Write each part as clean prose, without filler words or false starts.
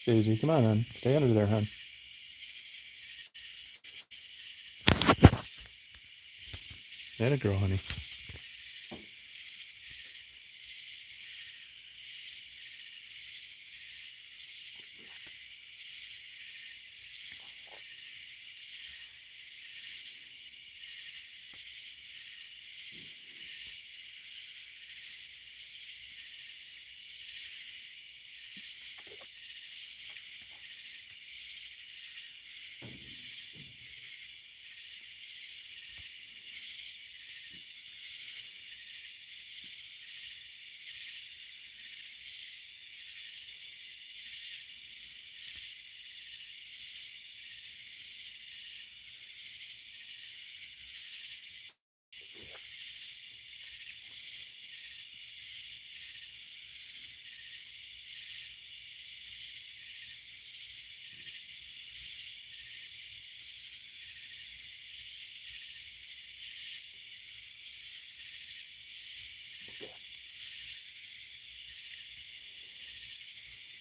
Daisy, come on, hon. Stay under there, hon. That a girl, honey.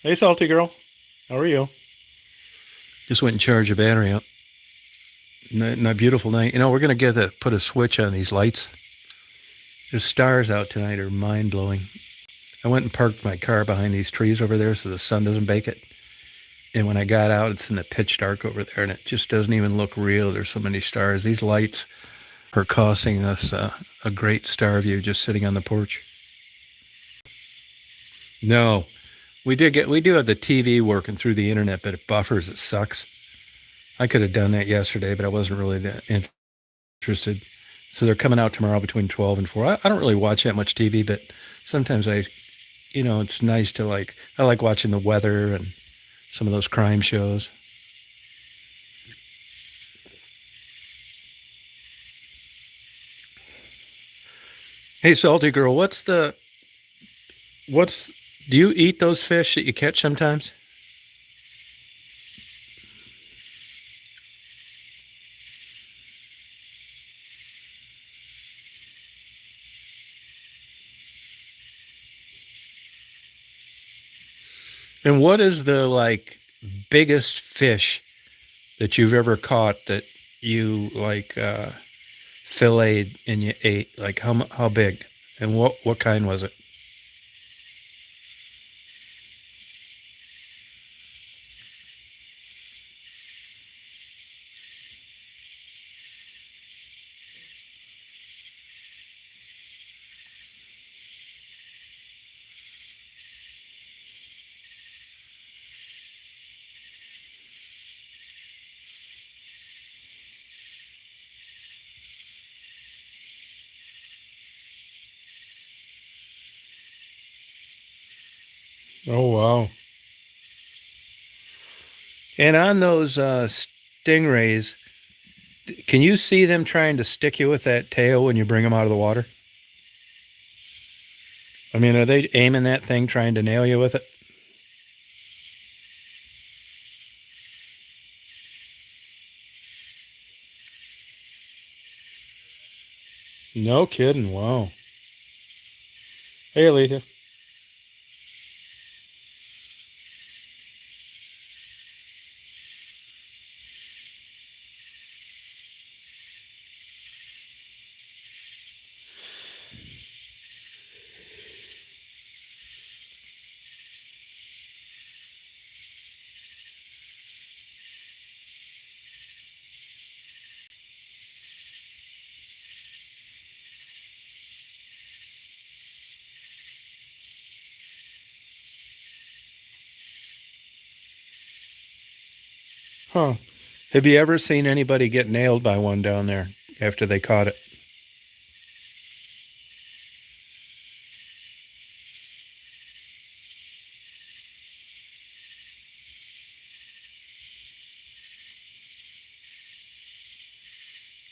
Hey, salty girl. How are you? Just went and charged the battery up. Not beautiful night. We're going to put a switch on these lights. The stars out tonight are mind-blowing. I went and parked my car behind these trees over there so the sun doesn't bake it. And when I got out, it's in the pitch dark over there, and it just doesn't even look real. There's so many stars. These lights are costing us a great star view just sitting on the porch. No, we do have the TV working through the internet, but it buffers. It sucks. I could have done that yesterday, but I wasn't really that interested. So they're coming out tomorrow between 12 and 4. I don't really watch that much TV, but sometimes it's nice to I like watching the weather and some of those crime shows. Hey, salty girl, do you eat those fish that you catch sometimes? And what is the biggest fish that you've ever caught that you filleted and you ate? Like how big? And what kind was it? Oh wow. And on those stingrays, can you see them trying to stick you with that tail when you bring them out of the water? I mean, are they aiming that thing trying to nail you with it? No kidding. Wow. Hey, Alethea. Huh. Have you ever seen anybody get nailed by one down there after they caught it?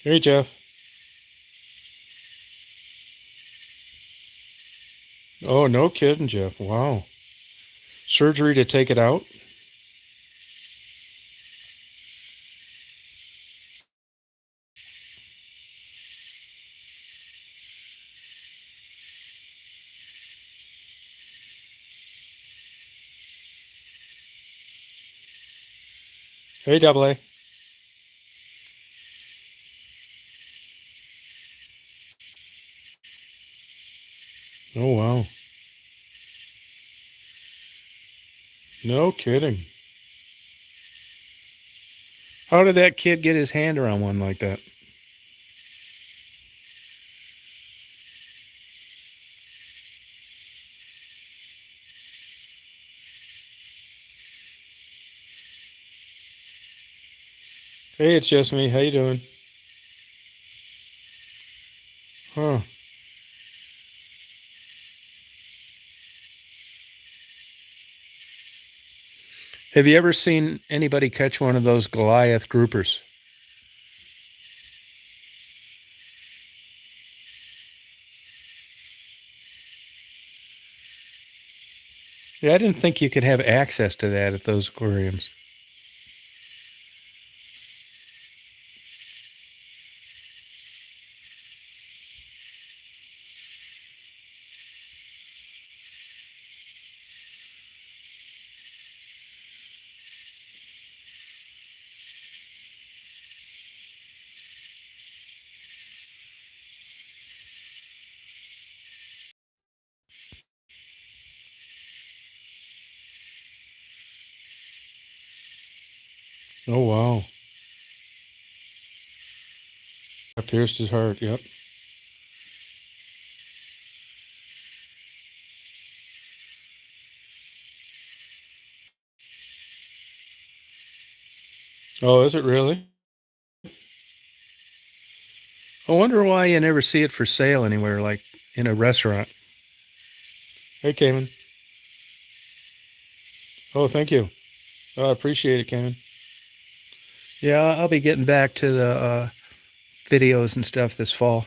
Hey, Jeff. Oh, no kidding, Jeff. Wow. Surgery to take it out? Hey, Double A. Oh, wow. No kidding. How did that kid get his hand around one like that? Hey, it's just me. How you doing? Huh. Have you ever seen anybody catch one of those Goliath groupers? Yeah, I didn't think you could have access to that at those aquariums. Oh, wow. I pierced his heart. Yep. Oh, is it really? I wonder why you never see it for sale anywhere, like in a restaurant. Hey, Cayman. Oh, thank you. I appreciate it, Cayman. Yeah, I'll be getting back to the videos and stuff this fall.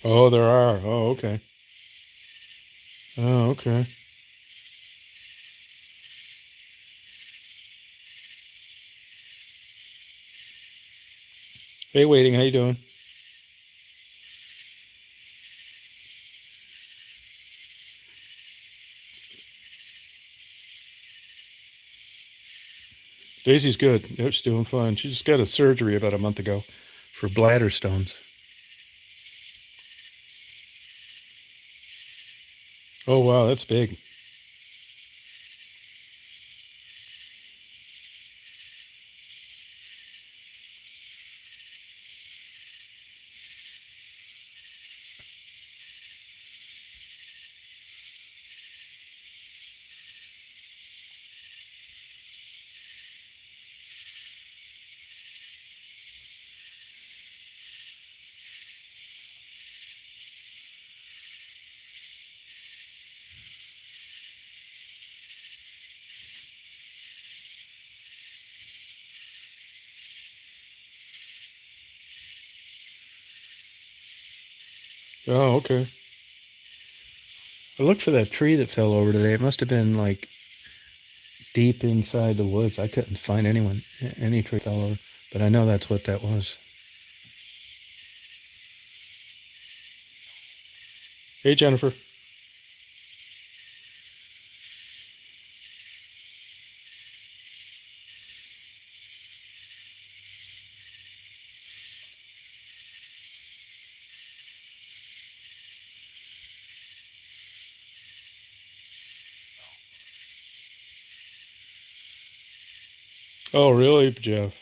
Oh, there are. Oh, okay. Oh, okay. Hey, waiting. How you doing? Daisy's good. Yep, she's doing fine. She just got a surgery about a month ago for bladder stones. Oh, wow, that's big. Oh, okay. I looked for that tree that fell over today. It must have been like deep inside the woods. I couldn't find any tree fell over, but I know that's what that was. Hey, Jennifer. Oh, really, Jeff?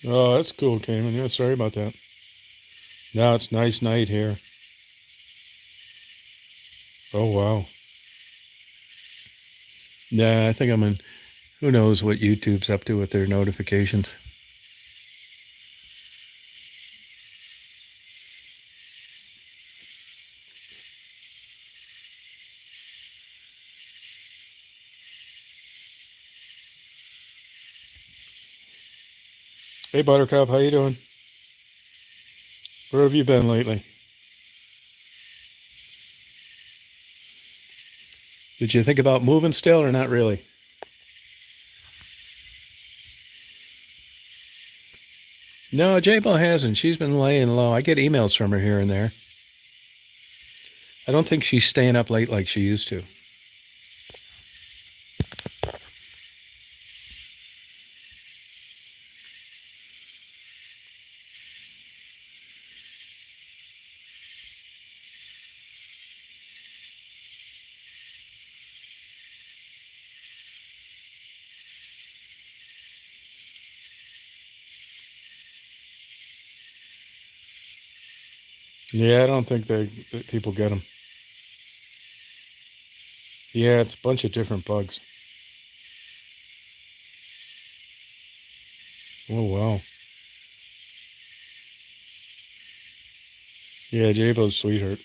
Oh, that's cool, Cayman. Yeah, sorry about that. No, it's nice night here. Oh, wow. Nah, I think I'm in. Who knows what YouTube's up to with their notifications? Hey, Buttercup, how you doing? Where have you been lately? Did you think about moving still or not really? No, J-Bo hasn't. She's been laying low. I get emails from her here and there. I don't think she's staying up late like she used to. Yeah, I don't think that people get them. Yeah, it's a bunch of different bugs. Oh, wow. Yeah, J-Bo's sweetheart.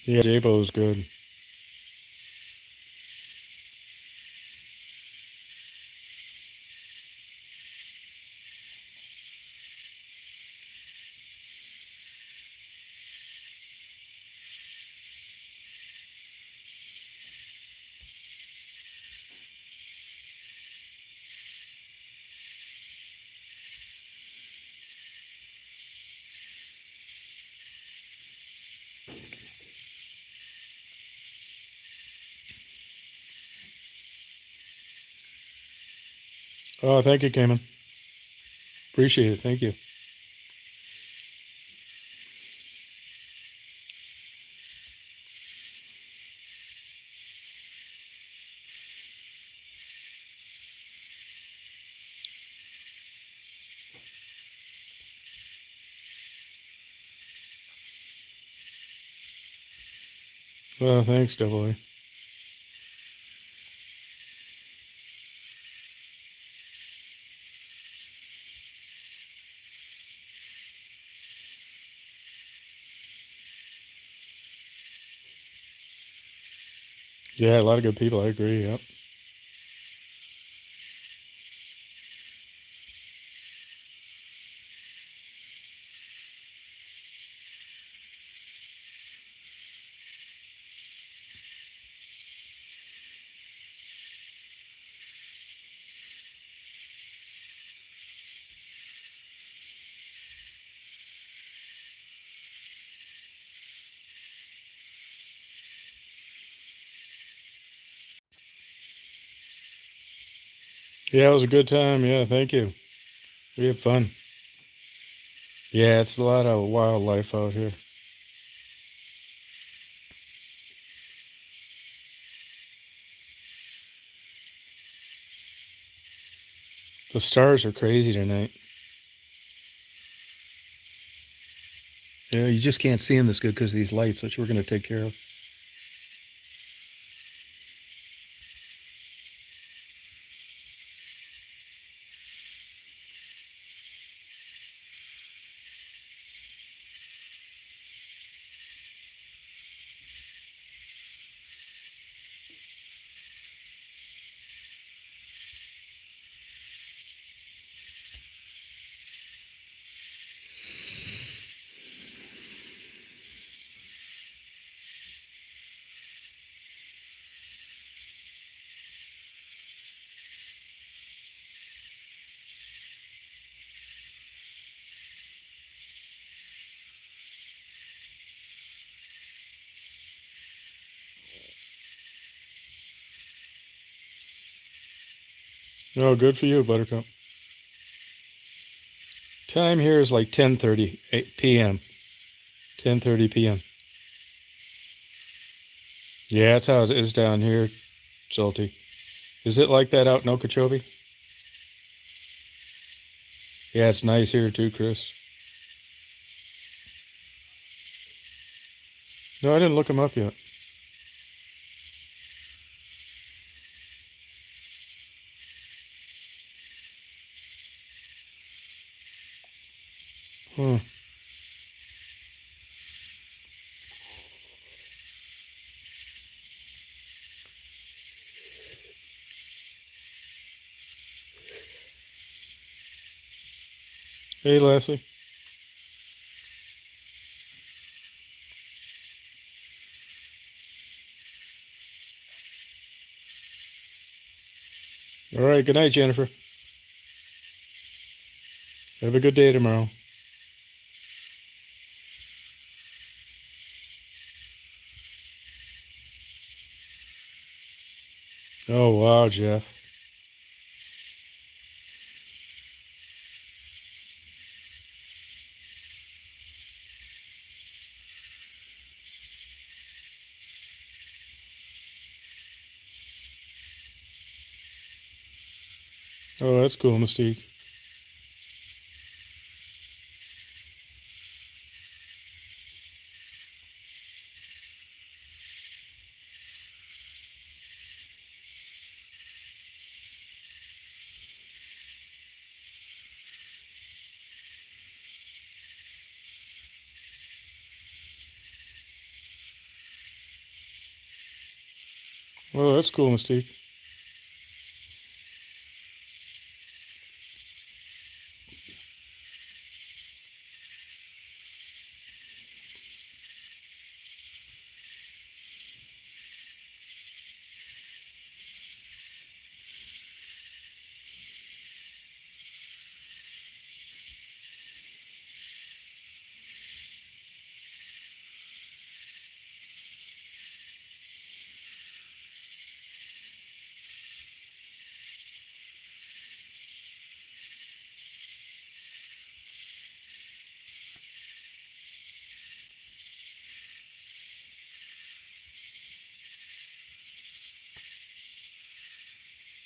Yeah, J-Bo's good. Oh, thank you, Cayman. Appreciate it. Thank you. Well, thanks, Double A. Yeah, a lot of good people. I agree. Yep. Yeah, it was a good time. Yeah, thank you. We had fun. Yeah, it's a lot of wildlife out here. The stars are crazy tonight. Yeah, you just can't see them as good because of these lights, which we're going to take care of. Oh, good for you, Buttercup. Time here is like 10:30 p.m. 10:30 p.m. Yeah, that's how it is down here, Salty. Is it like that out in Okeechobee? Yeah, it's nice here too, Chris. No, I didn't look him up yet. Huh. Hey, Leslie. All right. Good night, Jennifer. Have a good day tomorrow. Oh, wow, Jeff. Oh, that's cool, Mystique. Oh, that's cool, Mystique.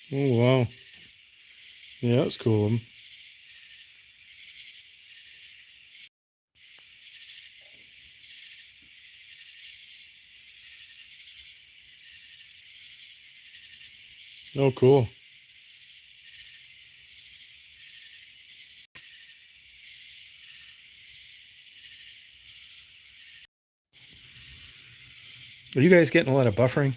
Oh, wow. Yeah, that's cool. Oh, cool. Are you guys getting a lot of buffering?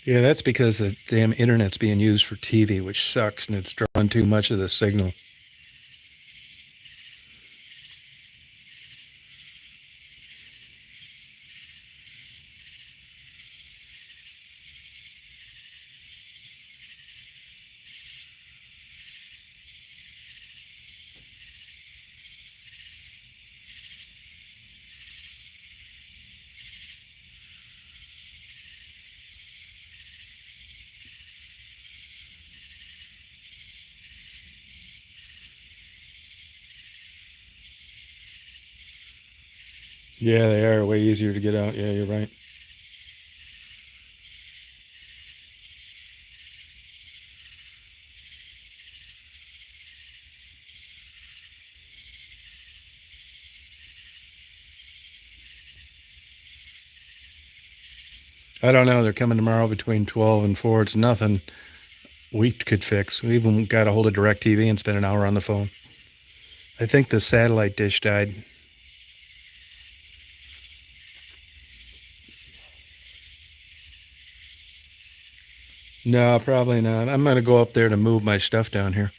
Yeah, that's because the damn internet's being used for TV, which sucks, and it's drawing too much of the signal. Yeah, they are way easier to get out. Yeah, you're right. I don't know. They're coming tomorrow between 12 and 4. It's nothing we could fix. We even got a hold of DirecTV and spent an hour on the phone. I think the satellite dish died. No, probably not. I'm going to go up there to move my stuff down here.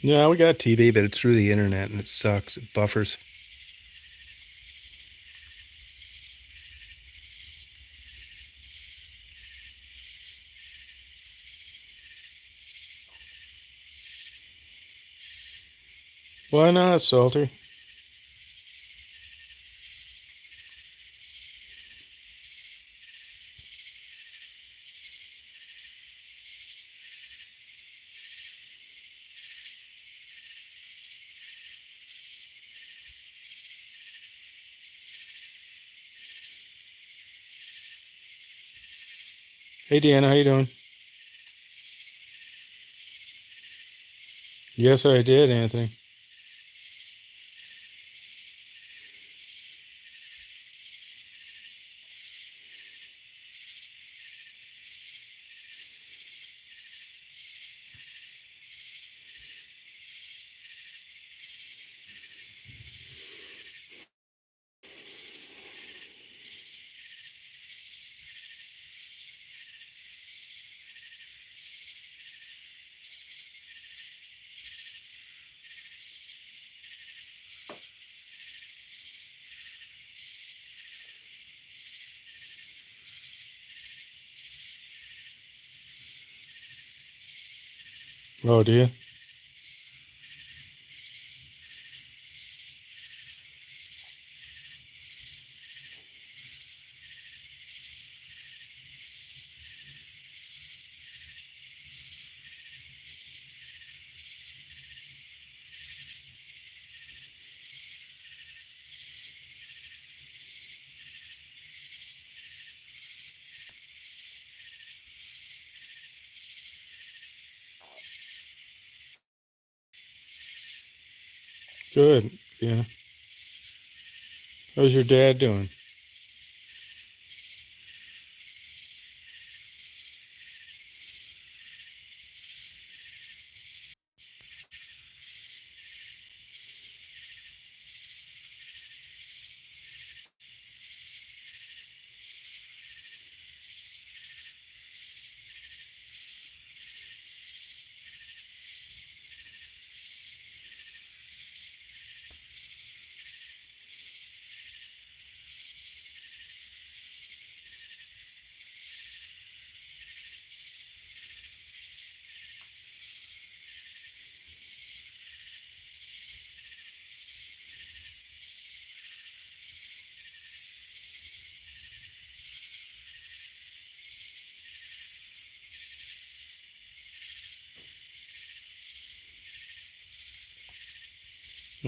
Yeah, we got TV, but it's through the internet and it sucks. It buffers. Why not, Salty? Hey, Deanna, how you doing? Yes, I did, Anthony. Oh, do you? Good. Yeah. How's your dad doing?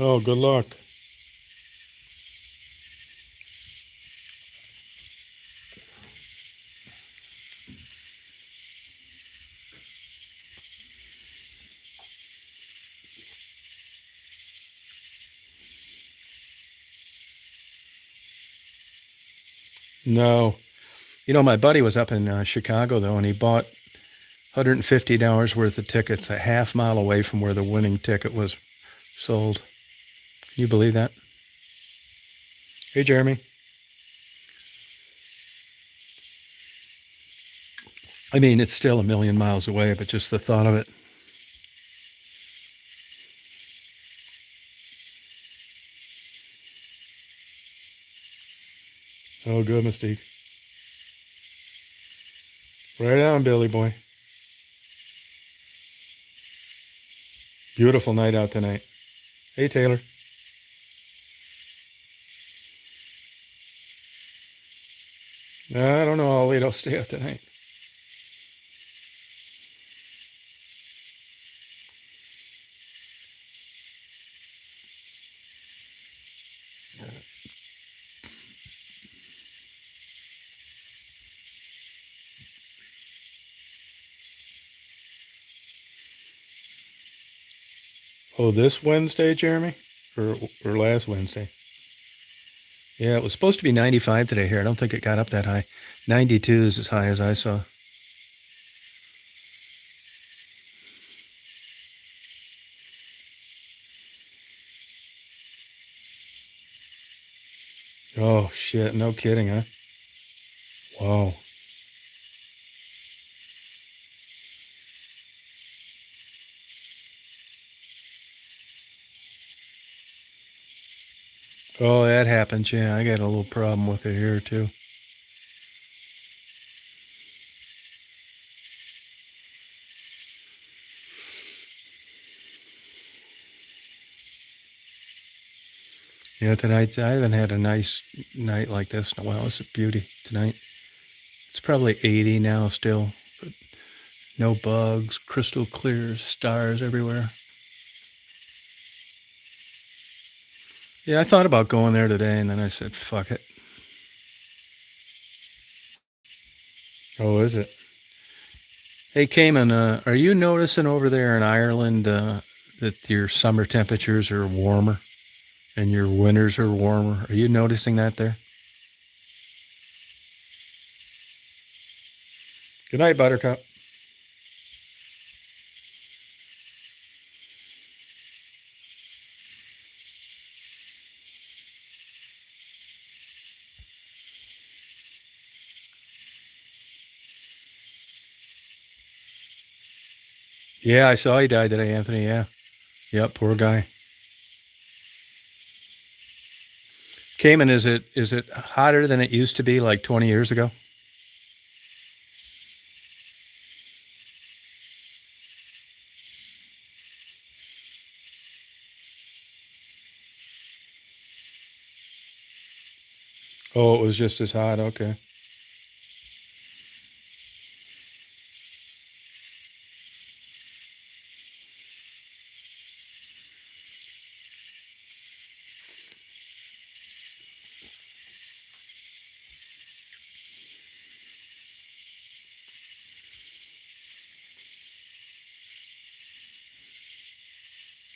Oh, good luck. No. You know, my buddy was up in Chicago, though, and he bought $150 worth of tickets a half mile away from where the winning ticket was sold. Can you believe that? Hey, Jeremy. I mean, it's still a million miles away, but just the thought of it. Oh, good, Mystique. Right on, Billy boy. Beautiful night out tonight. Hey, Taylor. I don't know. I'll wait. I'll stay out tonight. Oh, this Wednesday, Jeremy? Or last Wednesday? Yeah, it was supposed to be 95 today here. I don't think it got up that high. 92 is as high as I saw. Oh, shit. No kidding, huh? Wow. Oh, that happens. Yeah, I got a little problem with it here, too. Yeah, tonight I haven't had a nice night like this in a while. It's a beauty tonight. It's probably 80 now still, but no bugs, crystal clear, stars everywhere. Yeah, I thought about going there today, and then I said, "Fuck it." Oh, is it? Hey, Cayman, are you noticing over there in Ireland that your summer temperatures are warmer and your winters are warmer? Are you noticing that there? Good night, Buttercup. Yeah, I saw he died today, Anthony. Yeah. Yep, poor guy. Cayman, is it hotter than it used to be like 20 years ago? Oh, it was just as hot. Okay.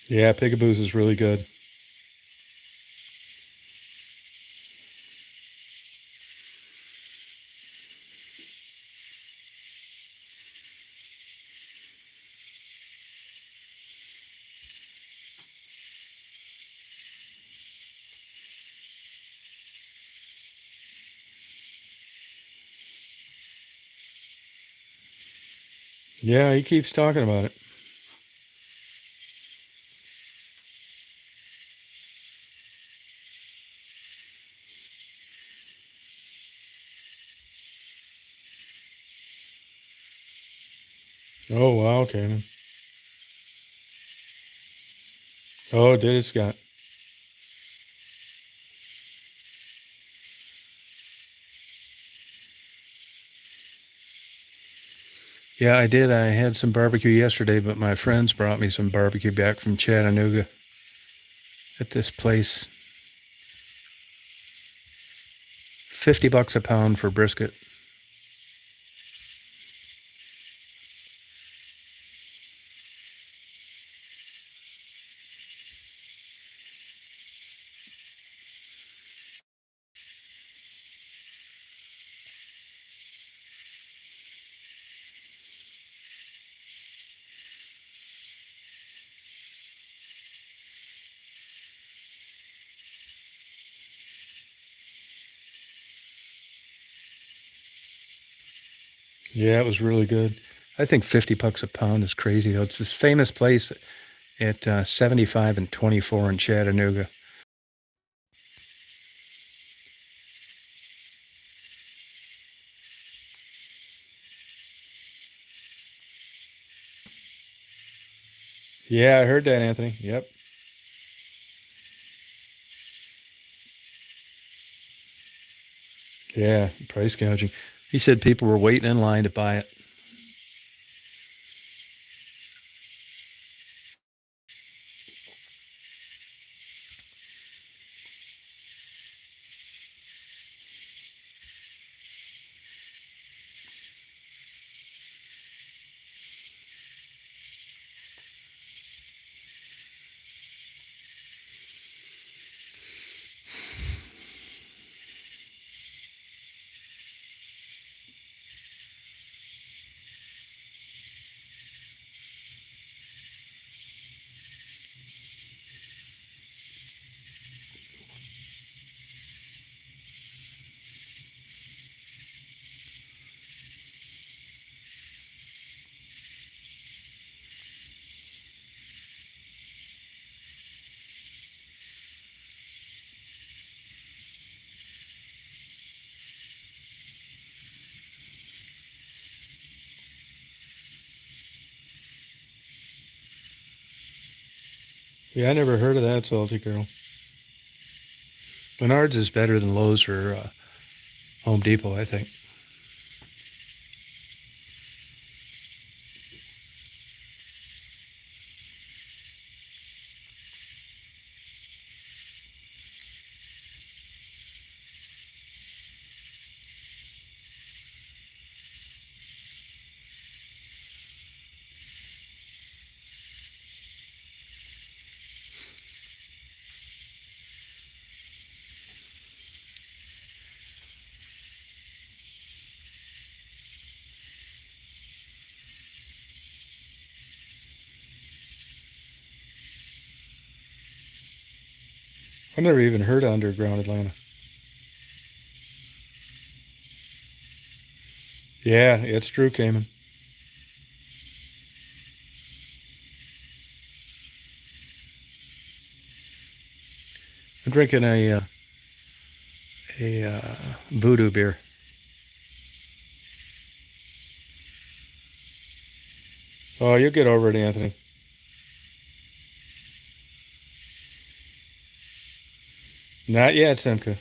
Yeah, Pigaboo's is really good. Yeah, he keeps talking about it. Oh, wow, Cayman. Oh, did it, Scott? Yeah, I did. I had some barbecue yesterday, but my friends brought me some barbecue back from Chattanooga at this place. $50 a pound for brisket. Yeah, it was really good. I think $50 a pound is crazy though. It's this famous place at 75 and 24 in Chattanooga. Yeah, I heard that, Anthony. Yep. Yeah, price gouging. He said people were waiting in line to buy it. Yeah, I never heard of that, Salty Girl. Menards is better than Lowe's or Home Depot, I think. I've never even heard of Underground Atlanta. Yeah, it's true, Cayman. I'm drinking a voodoo beer. Oh, you'll get over it, Anthony. Not yet, Simca.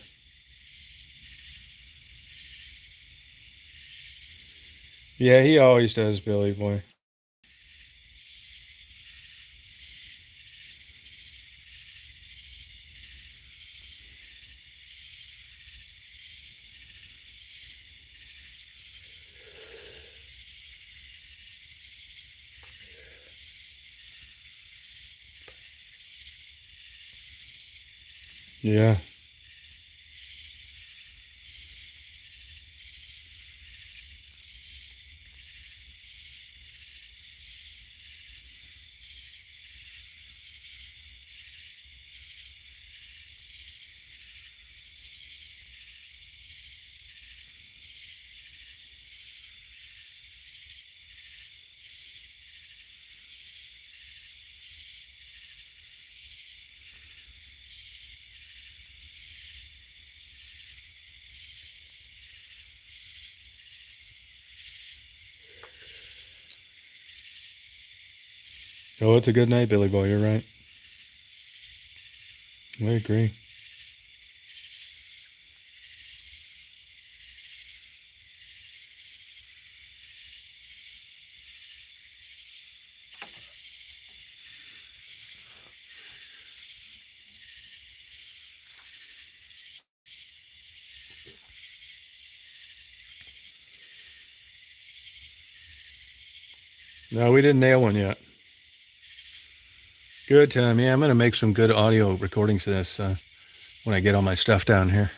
Yeah, he always does, Billy boy. Yeah. Oh, it's a good night, Billy boy. You're right. I agree. No, we didn't nail one yet. Good time. Yeah, I'm going to make some good audio recordings of this when I get all my stuff down here.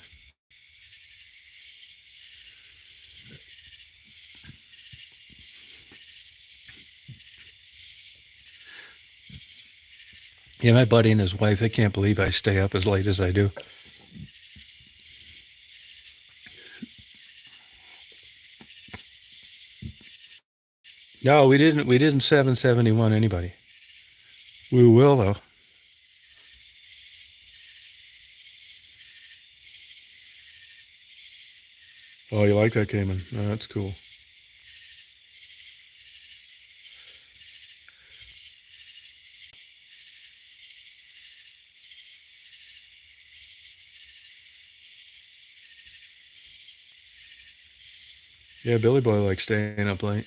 Yeah, my buddy and his wife, they can't believe I stay up as late as I do. No, we didn't. We didn't 771 anybody. We will though. Oh, you like that, Cayman? Oh, that's cool. Yeah, Billy Boy likes staying up late.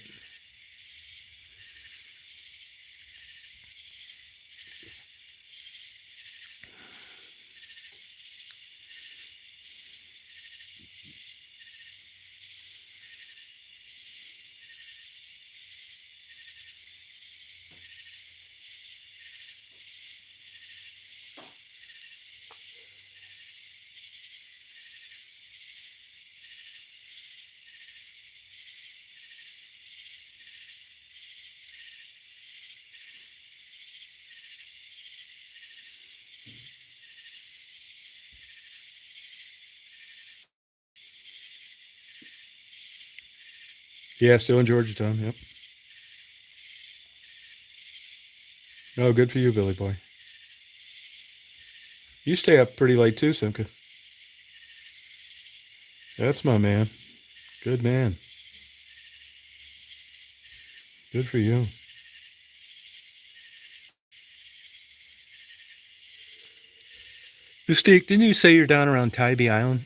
Yeah, still in Georgetown. Yep. Oh, good for you, Billy Boy. You stay up pretty late too, Simca. That's my man. Good man. Good for you. Mystique, didn't you say you're down around Tybee Island?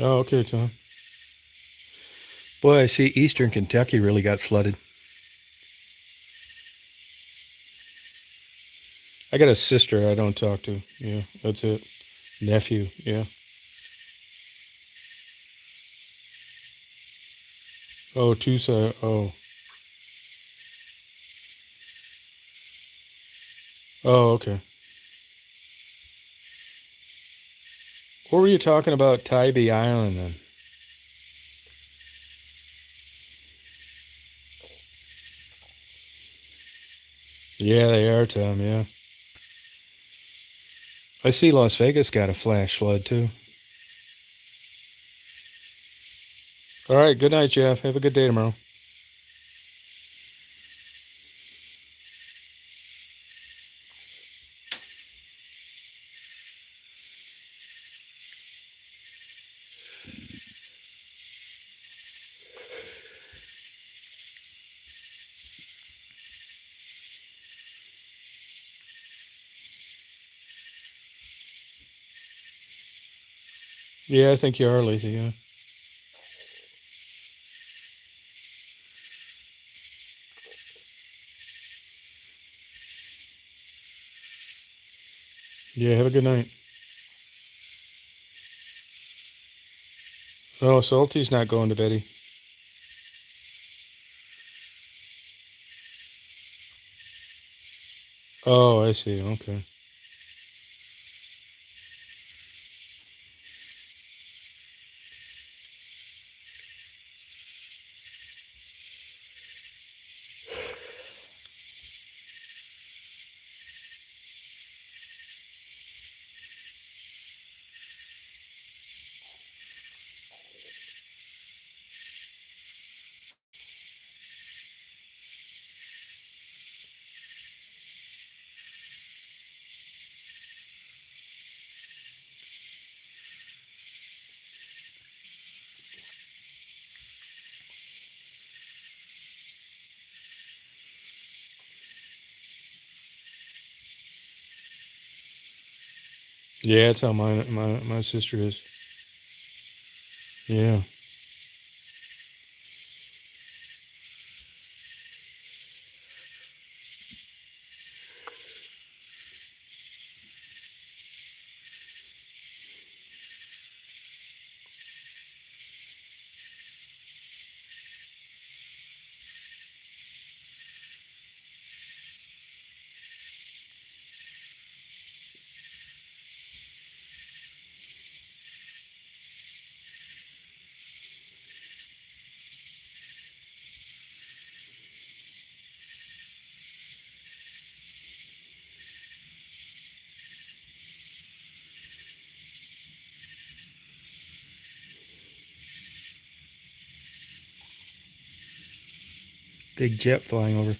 Oh, okay, Tom. Boy, I see Eastern Kentucky really got flooded. I got a sister I don't talk to. Yeah, that's it. Nephew, yeah. Oh, Tucson. Oh, oh, okay. What were you talking about, Tybee Island then? Yeah, they are, Tom. Yeah, I see Las Vegas got a flash flood too. All right, good night, Jeff. Have a good day tomorrow. Yeah, I think you are, Lisa. Yeah. Yeah, have a good night. Oh, Salty's not going to Betty. Oh, I see. Okay. Yeah, that's how my sister is. Yeah. Big jet flying over.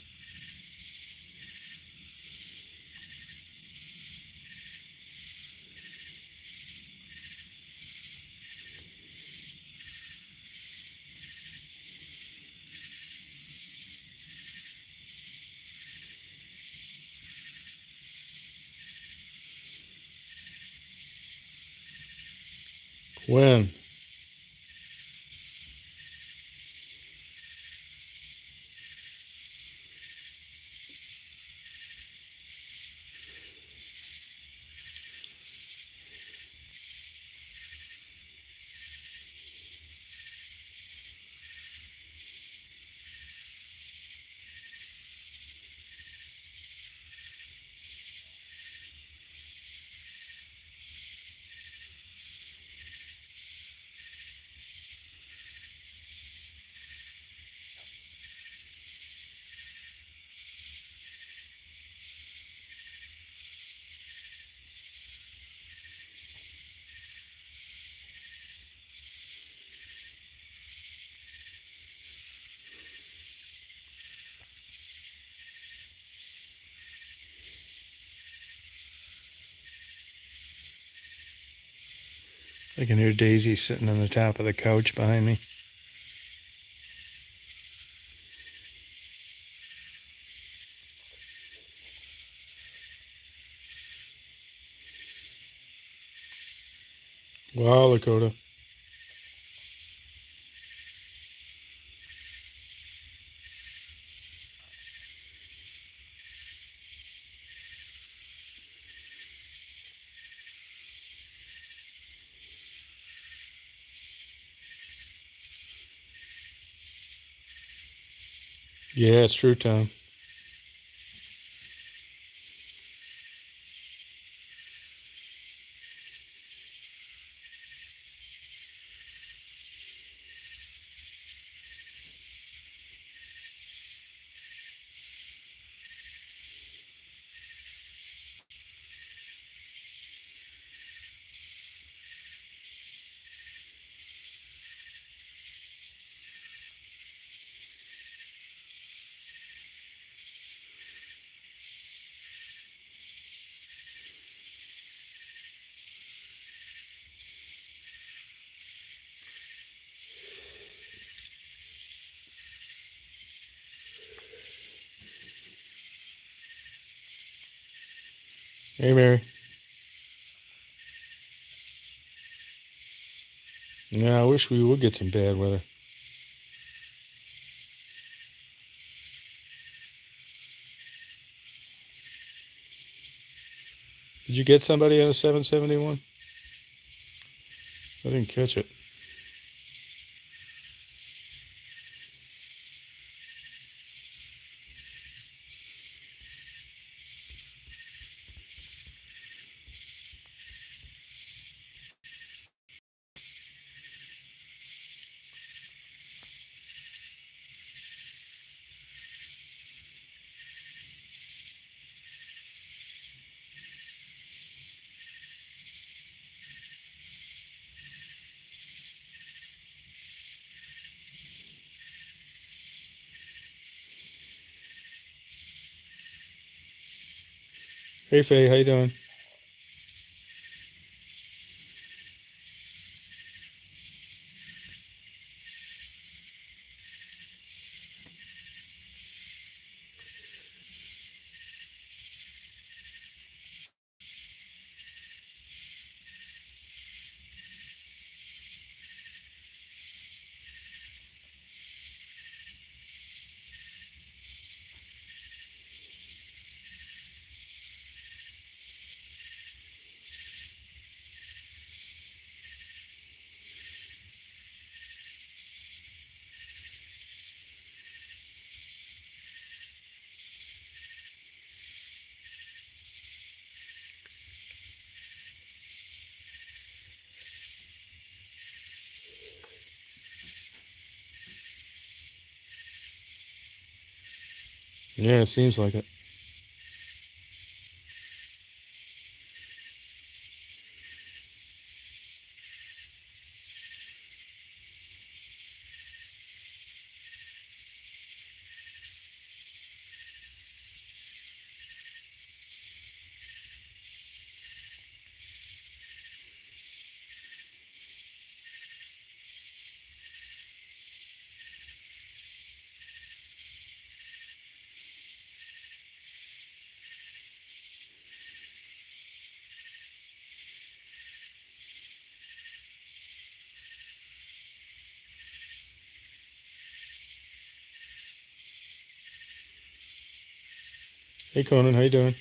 When? I can hear Daisy sitting on the top of the couch behind me. Wow, Lakota. Yeah, it's true, Tom. Hey, Mary. Yeah, I wish we would get some bad weather. Did you get somebody on a 771? I didn't catch it. Hey, Faye, how you doing? Yeah, it seems like it. Hey, Conan, how you doing?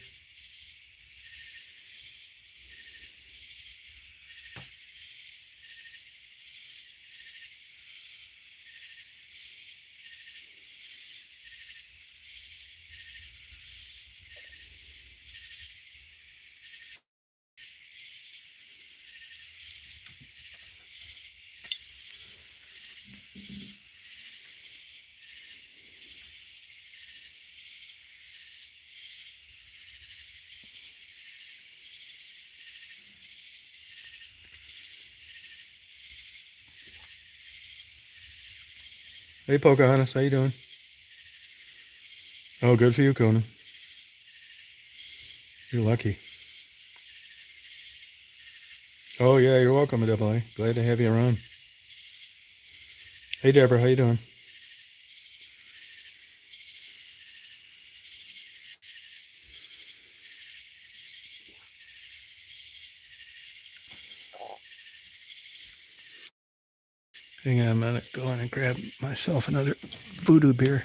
Hey, Pocahontas, how you doing? Oh, good for you, Conan. You're lucky. Oh yeah, you're welcome, Double A. Glad to have you around. Hey Deborah, how you doing? Hang on, I'm gonna go in and grab myself another voodoo beer.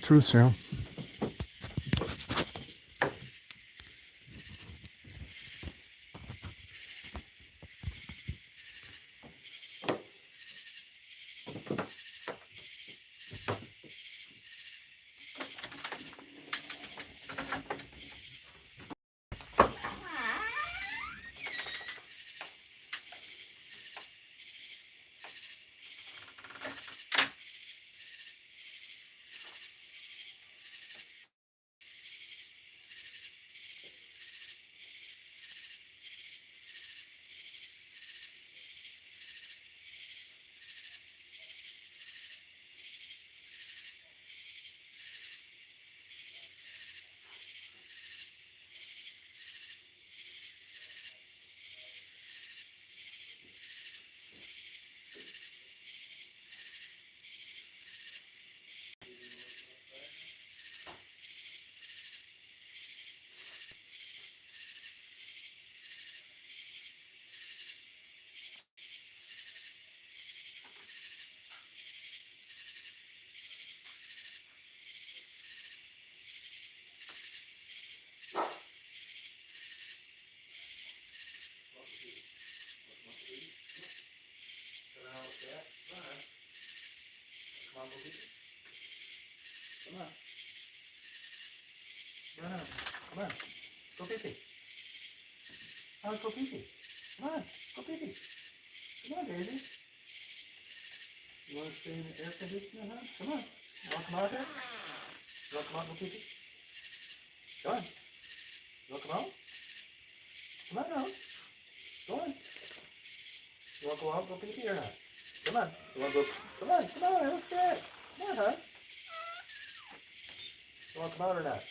Truth serum. Come on. Run out. Come on. Go pee pee. Oh, go pee pee. Come on. Go pee pee. Come on, baby. You want to stay in the air conditioner, huh? Come on. You want to come out there? You want to come out and go pee pee? Come on. You want to come out? Come on out. Go on. You want to go out and go pee pee or not? Come on. You want to go? Come on. Come on. Let's get it. Come on, huh? You want to come out or not?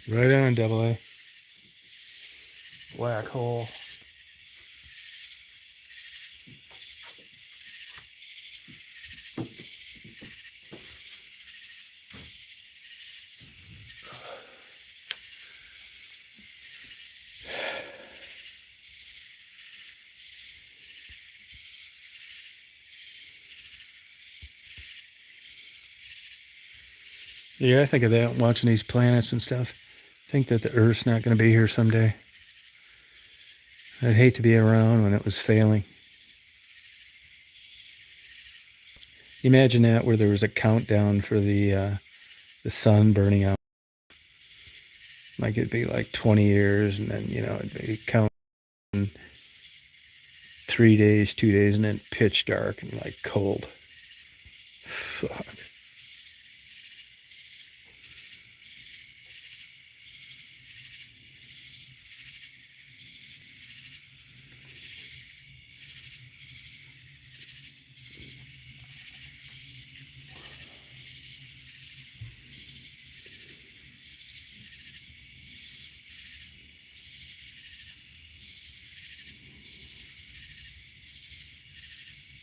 Right on, Double A. Black hole. Yeah, I think of that watching these planets and stuff. I think that the Earth's not going to be here someday. I'd hate to be around when it was failing. Imagine that, where there was a countdown for the sun burning out. Like it'd be like 20 years, and then it'd be counting 3 days, 2 days, and then pitch dark and like cold. Fuck.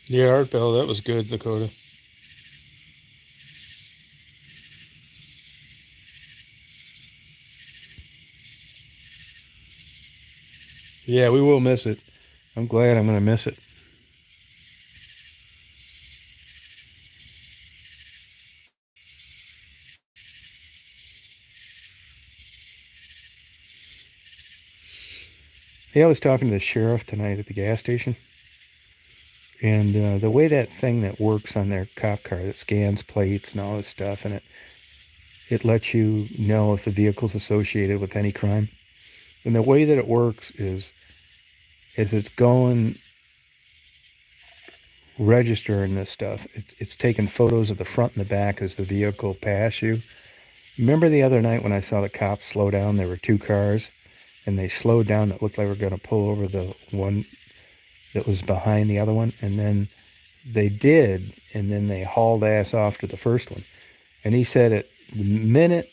Yeah, Art Bell, that was good, Dakota. Yeah, we will miss it. I'm glad I'm going to miss it. Yeah, I was talking to the sheriff tonight at the gas station, and the way that thing that works on their cop car that scans plates and all this stuff, and it lets you know if the vehicle's associated with any crime. And the way that it works is it's going registering this stuff. It's taking photos of the front and the back as the vehicle pass you. Remember the other night when I saw the cops slow down? There were two cars, and they slowed down. It looked like they were going to pull over the one that was behind the other one, and then they did, and then they hauled ass off to the first one. And he said it the minute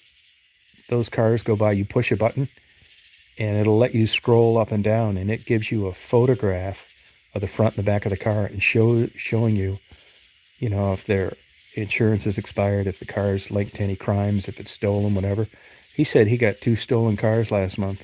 those cars go by, you push a button, and it'll let you scroll up and down, and it gives you a photograph of the front and the back of the car and showing you, if their insurance is expired, if the car's linked to any crimes, if it's stolen, whatever. He said he got 2 stolen cars last month.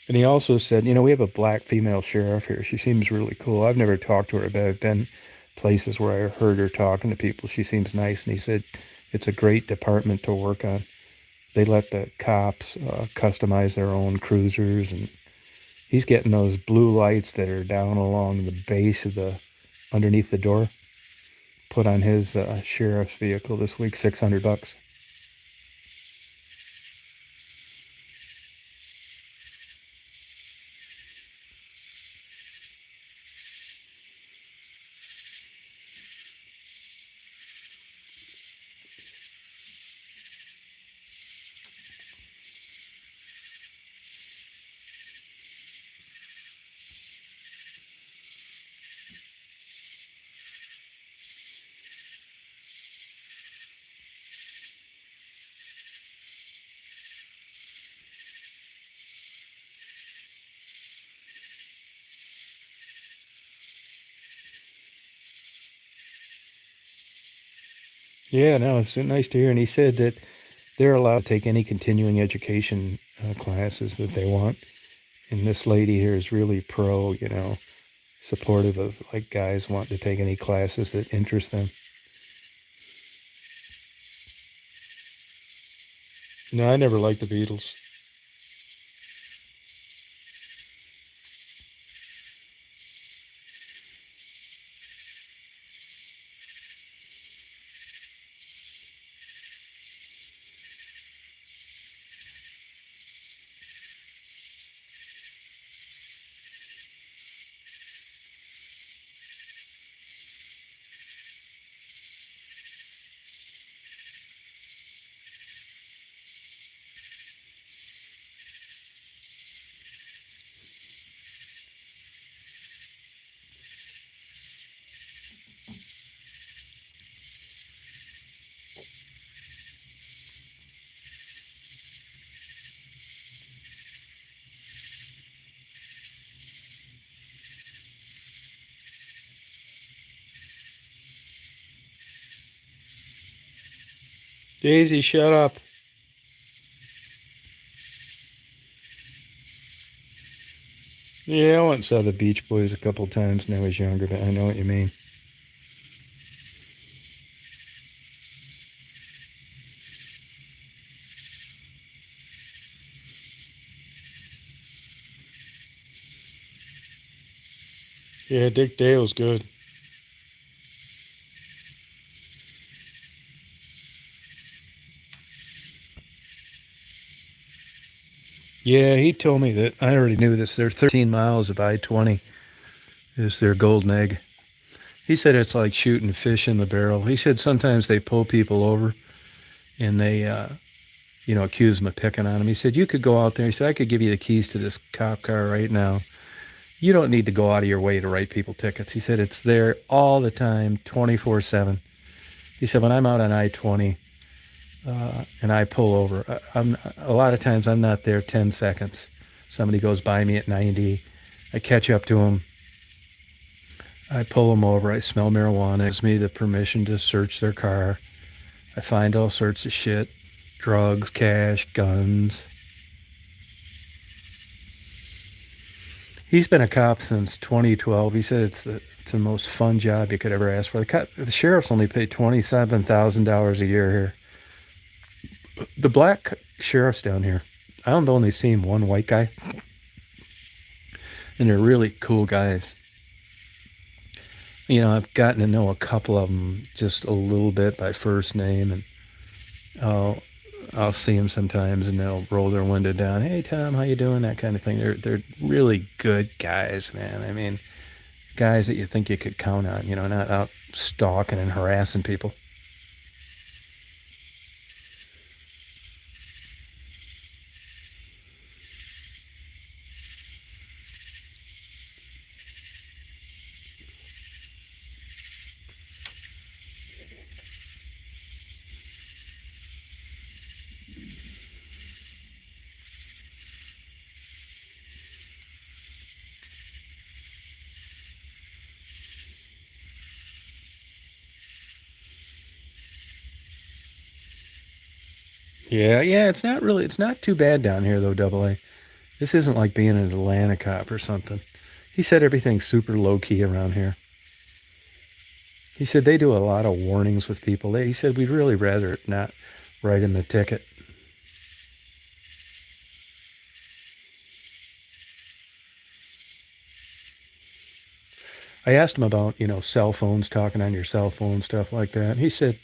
And he also said, we have a black female sheriff here. She seems really cool. I've never talked to her, but I've been places where I heard her talking to people. She seems nice. And he said it's a great department to work on. They let the cops customize their own cruisers, and he's getting those blue lights that are down along the base of underneath the door, put on his sheriff's vehicle this week, $600. Yeah, no, it's nice to hear. And he said that they're allowed to take any continuing education classes that they want. And this lady here is really pro, supportive of like guys want to take any classes that interest them. No, I never liked the Beatles. Daisy, shut up. Yeah, I went and saw the Beach Boys a couple times when I was younger, but I know what you mean. Yeah, Dick Dale's good. Yeah, he told me that. I already knew this. They're 13 miles of I-20 is their golden egg. He said it's like shooting fish in the barrel. He said sometimes they pull people over and they, accuse them of picking on them. He said, you could go out there. He said, I could give you the keys to this cop car right now. You don't need to go out of your way to write people tickets. He said, it's there all the time, 24/7. He said, when I'm out on I-20 and I pull over, a lot of times I'm not there 10 seconds. Somebody goes by me at 90. I catch up to them. I pull them over. I smell marijuana. It gives me the permission to search their car. I find all sorts of shit. Drugs, cash, guns. He's been a cop since 2012. He said it's the most fun job you could ever ask for. The sheriffs only pay $27,000 a year here. The black sheriffs down here, I've only seen one white guy, and they're really cool guys. I've gotten to know a couple of them just a little bit by first name, and I'll see them sometimes, and they'll roll their window down. Hey, Tom, how you doing? That kind of thing. They're really good guys, man. I mean, guys that you think you could count on. You know, not out stalking and harassing people. Yeah, yeah. It's not too bad down here though. Double A. This isn't like being an Atlanta cop or something. He said everything's super low key around here. He said they do a lot of warnings with people. He said we'd really rather not write him the ticket. I asked him about, cell phones, talking on your cell phone, stuff like that. He said,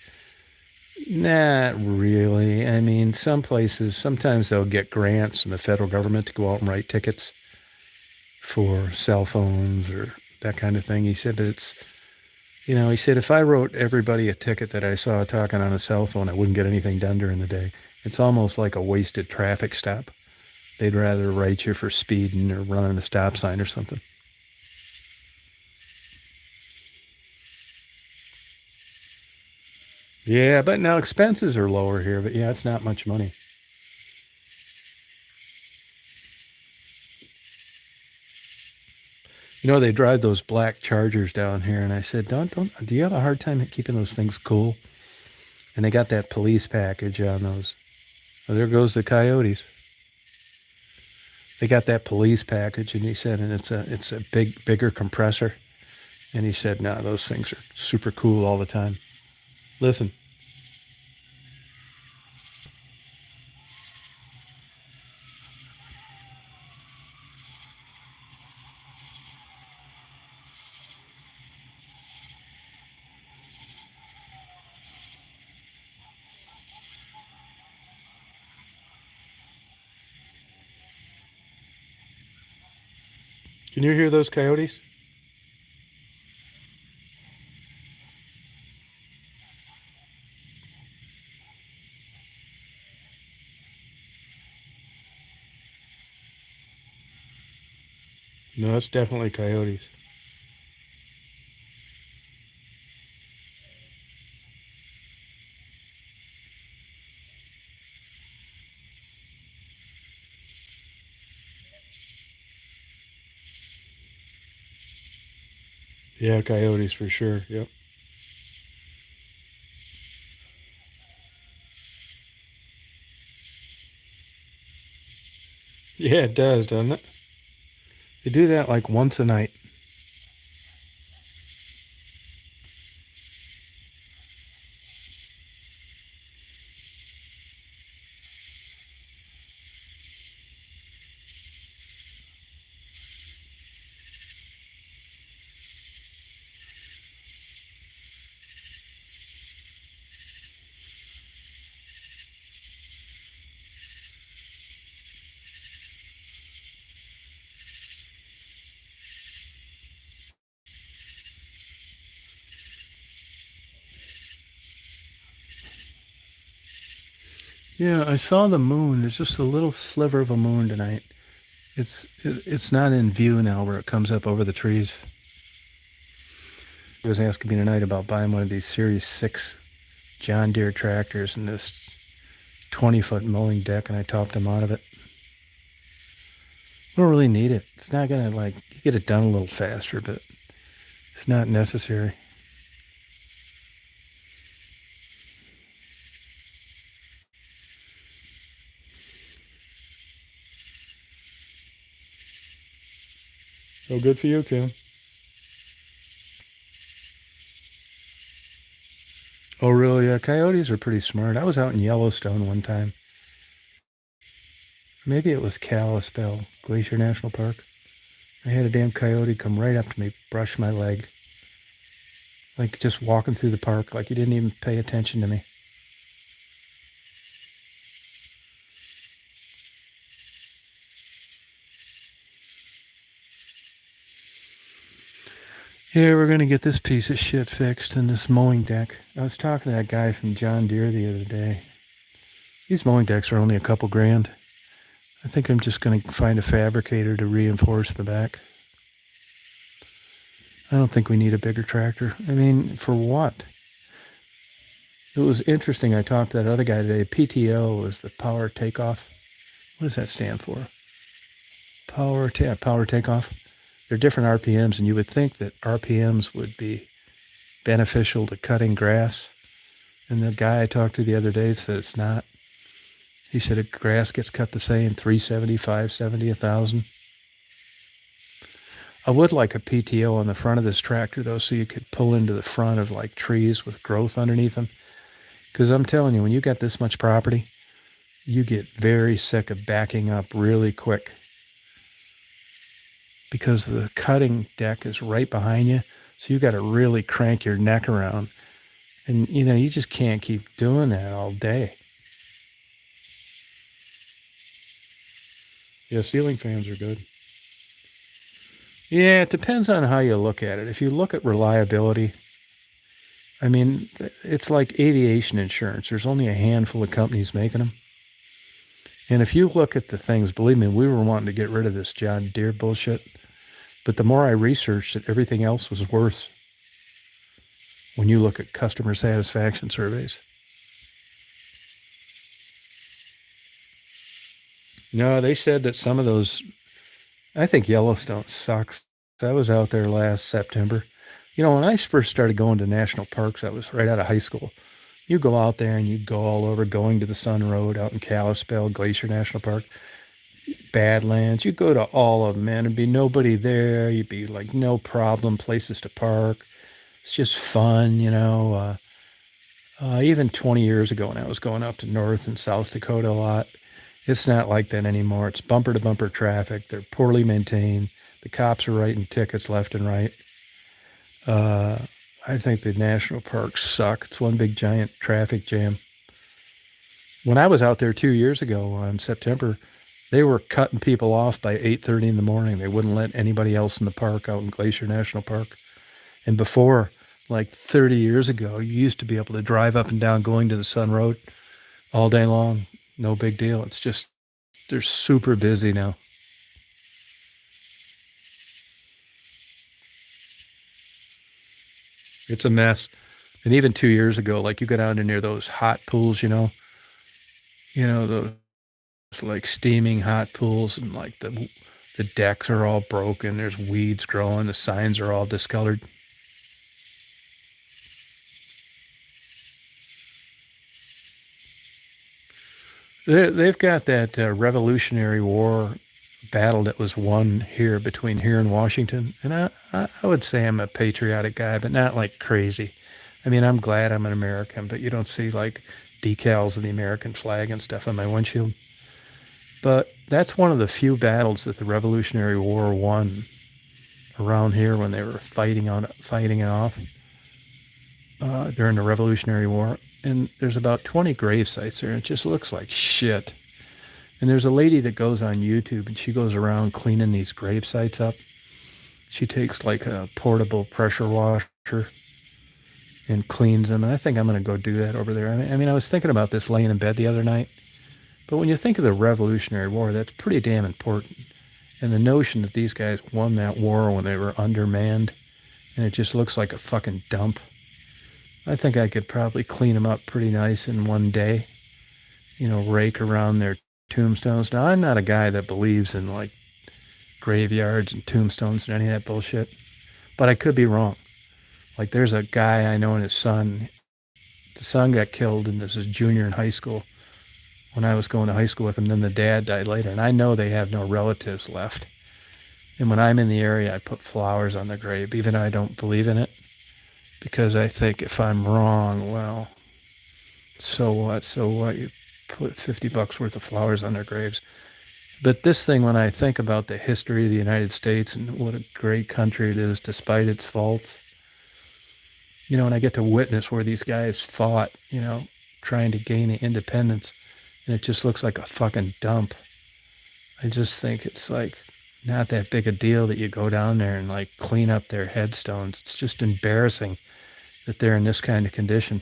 not really. I mean, some places, sometimes they'll get grants from the federal government to go out and write tickets for cell phones or that kind of thing. He said, but he said, if I wrote everybody a ticket that I saw talking on a cell phone, I wouldn't get anything done during the day. It's almost like a wasted traffic stop. They'd rather write you for speeding or running a stop sign or something. Yeah, but now expenses are lower here, but yeah, it's not much money. They drive those black Chargers down here, and I said, do you have a hard time keeping those things cool? And they got that police package on those. Oh, there goes the coyotes. They got that police package, and he said, and it's a bigger compressor. And he said, no, those things are super cool all the time. Listen. Can you hear those coyotes? No, it's definitely coyotes. Yeah, coyotes for sure. Yep. Yeah, it does, doesn't it? They do that like once a night. Yeah, I saw the moon. There's just a little sliver of a moon tonight. It's not in view now where it comes up over the trees. He was asking me tonight about buying one of these Series 6 John Deere tractors and this 20-foot mowing deck, and I talked him out of it. I don't really need it. It's not going to, you get it done a little faster, but it's not necessary. So good for you, Kim. Oh, really? Yeah, coyotes are pretty smart. I was out in Yellowstone one time. Maybe it was Kalispell, Glacier National Park. I had a damn coyote come right up to me, brush my leg. Like just walking through the park, like he didn't even pay attention to me. Yeah, we're gonna get this piece of shit fixed in this mowing deck. I was talking to that guy from John Deere the other day. These mowing decks are only a couple grand. I think I'm just gonna find a fabricator to reinforce the back. I don't think we need a bigger tractor. I mean, for what? It was interesting. I talked to that other guy today. PTO was the power takeoff. What does that stand for? Power takeoff. They're different RPMs, and you would think that RPMs would be beneficial to cutting grass. And the guy I talked to the other day said it's not. He said grass gets cut the same, 370, 570, 1,000. I would like a PTO on the front of this tractor, though, so you could pull into the front of like trees with growth underneath them. Because I'm telling you, when you got this much property, you get very sick of backing up really quick. Because the cutting deck is right behind you, so you got to really crank your neck around. And, you just can't keep doing that all day. Yeah, ceiling fans are good. Yeah, it depends on how you look at it. If you look at reliability, I mean, it's like aviation insurance. There's only a handful of companies making them. And if you look at the things, believe me, we were wanting to get rid of this John Deere bullshit. But the more I researched it, everything else was worse. When you look at customer satisfaction surveys. No, they said that some of those, I think Yellowstone sucks. I was out there last September. When I first started going to national parks, I was right out of high school. You go out there and you go all over, Going to the Sun Road out in Kalispell, Glacier National Park, Badlands. You go to all of them, man. There'd be nobody there. You'd be like, no problem, places to park. It's just fun, even 20 years ago when I was going up to North and South Dakota a lot, it's not like that anymore. It's bumper to bumper traffic. They're poorly maintained. The cops are writing tickets left and right. I think the national parks suck. It's one big giant traffic jam. When I was out there 2 years ago in September, they were cutting people off by 8:30 in the morning. They wouldn't let anybody else in the park out in Glacier National Park. And before, like 30 years ago, you used to be able to drive up and down Going to the Sun Road all day long. No big deal. It's just, they're super busy now. It's a mess. And even 2 years ago, like you go down to near those hot pools, those like steaming hot pools, and like the decks are all broken. There's weeds growing. The signs are all discolored. They've got that Revolutionary War battle that was won here between here and Washington. And I would say I'm a patriotic guy, but not like crazy. I mean, I'm glad I'm an American, but you don't see like decals of the American flag and stuff on my windshield. But that's one of the few battles that the Revolutionary War won around here when they were fighting it off during the Revolutionary War. And there's about 20 grave sites there, and it just looks like shit. And there's a lady that goes on YouTube, and she goes around cleaning these grave sites up. She takes like a portable pressure washer and cleans them. And I think I'm going to go do that over there. I mean, I was thinking about this laying in bed the other night. But when you think of the Revolutionary War, that's pretty damn important. And the notion that these guys won that war when they were undermanned, and it just looks like a fucking dump. I think I could probably clean them up pretty nice in one day. Rake around their tombstones. Now, I'm not a guy that believes in like graveyards and tombstones and any of that bullshit, but I could be wrong. Like there's a guy I know and his son. The son got killed, and this is junior in high school. When I was going to high school with him, then the dad died later, and I know they have no relatives left. And when I'm in the area, I put flowers on the grave, even though I don't believe in it, because I think if I'm wrong, well, so what? So what? You put $50 worth of flowers on their graves. But this thing, when I think about the history of the United States and what a great country it is despite its faults, and I get to witness where these guys fought, trying to gain independence, and it just looks like a fucking dump. I just think it's like not that big a deal that you go down there and like clean up their headstones. It's just embarrassing that they're in this kind of condition.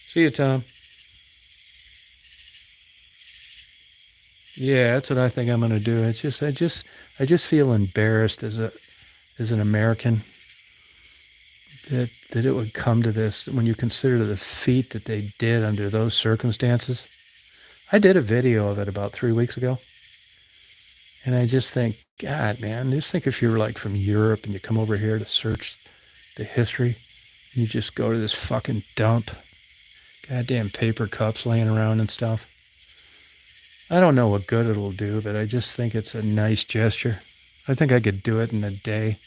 See you, Tom. Yeah, that's what I think I'm going to do. It's just I just feel embarrassed as an American that it would come to this when you consider the feat that they did under those circumstances. I did a video of it about 3 weeks ago, and I just think, God, man, just think if you're like from Europe and you come over here to search the history, and you just go to this fucking dump, goddamn paper cups laying around and stuff. I don't know what good it'll do, but I just think it's a nice gesture. I think I could do it in a day.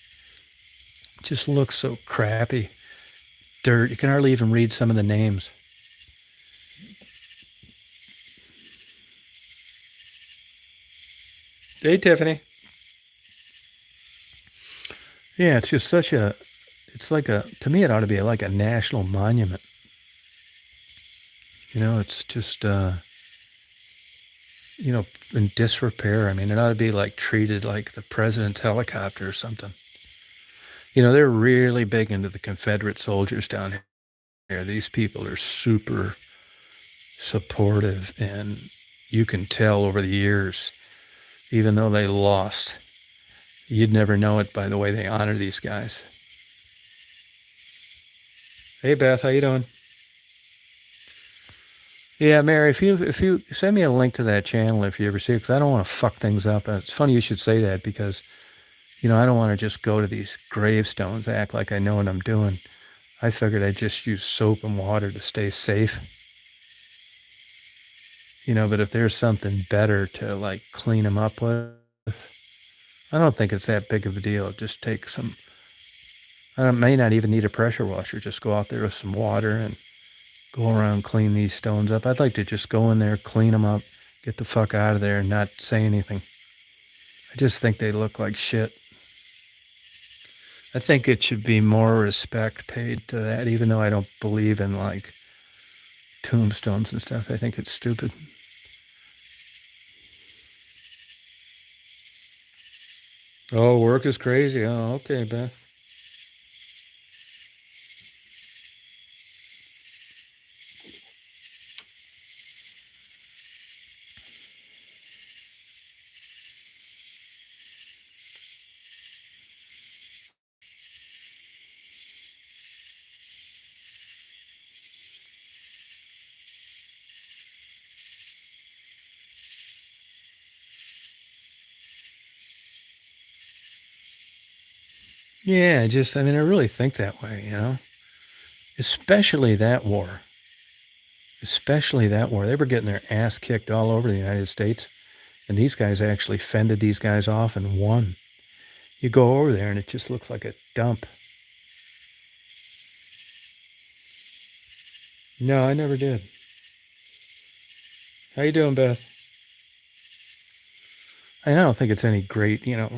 It just looks so crappy. Dirt. You can hardly even read some of the names. Hey, Tiffany. Yeah, it's just such a, it's like a, to me, it ought to be like a national monument. You know, it's just, you know, in disrepair. I mean, it ought to be like treated like the president's helicopter or something. You know, they're really big into the Confederate soldiers down here. These people are super supportive, and you can tell over the years, even though they lost, you'd never know it by the way they honor these guys. Hey, Beth, how you doing? Yeah, Mary, if you send me a link to that channel if you ever see it, because I don't want to fuck things up. It's funny you should say that because, you know, I don't want to just go to these gravestones, act like I know what I'm doing. I figured I'd just use soap and water to stay safe. You know, but if there's something better to like clean them up with, I don't think it's that big of a deal. Just take some, I may not even need a pressure washer. Just go out there with some water and go around, clean these stones up. I'd like to just go in there, clean them up, get the fuck out of there and not say anything. I just think they look like shit. I think it should be more respect paid to that, even though I don't believe in like tombstones and stuff. I think it's stupid. Oh, work is crazy. Oh, okay, Beth. Yeah, I mean, I really think that way, you know? Especially that war. Especially that war. They were getting their ass kicked all over the United States, and these guys actually fended these guys off and won. You go over there and it just looks like a dump. No, I never did. How you doing, Beth? I don't think it's any great, you know.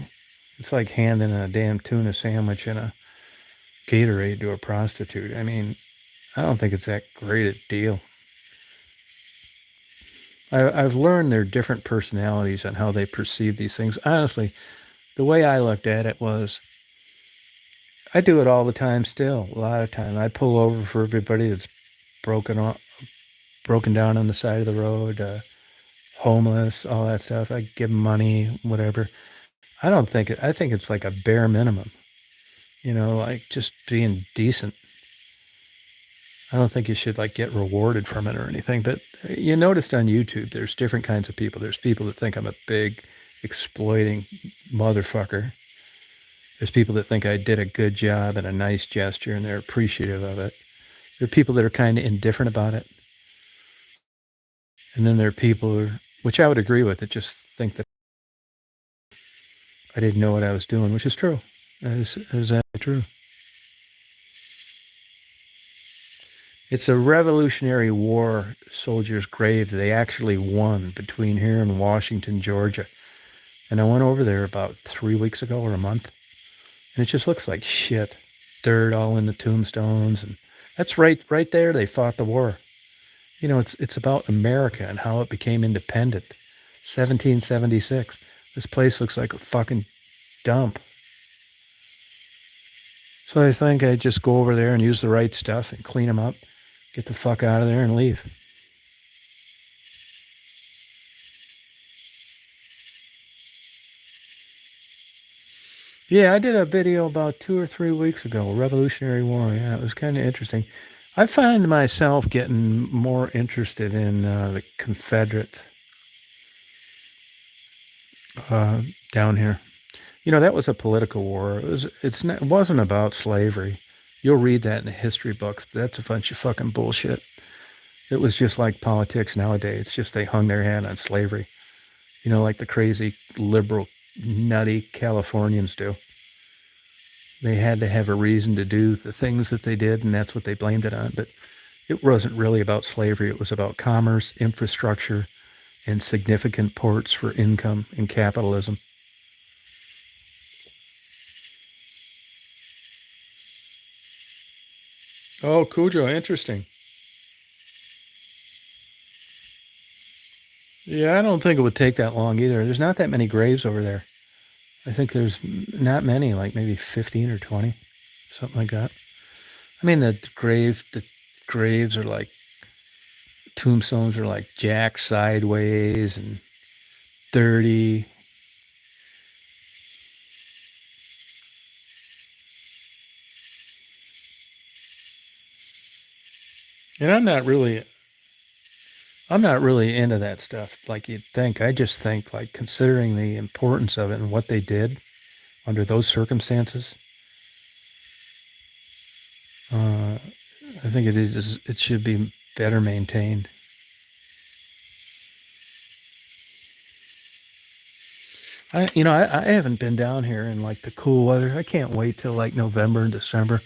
It's like handing a damn tuna sandwich and a Gatorade to a prostitute. I mean, I don't think it's that great a deal. I've learned their different personalities and how they perceive these things. Honestly, the way I looked at it was, I do it all the time still. A lot of time, I pull over for everybody that's broken down on the side of the road, homeless, all that stuff. I give them money, whatever. I think it's like a bare minimum, you know, like just being decent. I don't think you should like get rewarded from it or anything, but you noticed on YouTube, there's different kinds of people. There's people that think I'm a big exploiting motherfucker. There's people that think I did a good job and a nice gesture and they're appreciative of it. There are people that are kind of indifferent about it. And then there are people who, which I would agree with, that just think that I didn't know what I was doing, which is true. That is actually true. It's a Revolutionary War soldier's grave they actually won between here and Washington, Georgia. And I went over there about 3 weeks ago or a month, and it just looks like shit. Dirt all in the tombstones, and that's right there. They fought the war. You know, it's about America and how it became independent. 1776. This place looks like a fucking dump. So I think I just go over there and use the right stuff and clean them up, get the fuck out of there and leave. Yeah, I did a video about 2 or 3 weeks ago, Revolutionary War. Yeah, it was kind of interesting. I find myself getting more interested in the Confederates uh, down here. You know, that was a political war. It wasn't about slavery. You'll read that in the history books, but that's a bunch of fucking bullshit. It was just like politics nowadays. It's just they hung their hand on slavery. You know, like the crazy liberal, nutty Californians do. They had to have a reason to do the things that they did, and that's what they blamed it on. But it wasn't really about slavery. It was about commerce, infrastructure, and significant ports for income and capitalism. Oh, Cujo, interesting. Yeah, I don't think it would take that long either. There's not that many graves over there. I think there's not many, like maybe 15 or 20, something like that. I mean, the graves are like tombstones are like jacked sideways and dirty. And I'm not really into that stuff like you'd think. I just think like considering the importance of it and what they did under those circumstances, uh, I think it should be better maintained. I haven't been down here in like the cool weather. I can't wait till like November and December.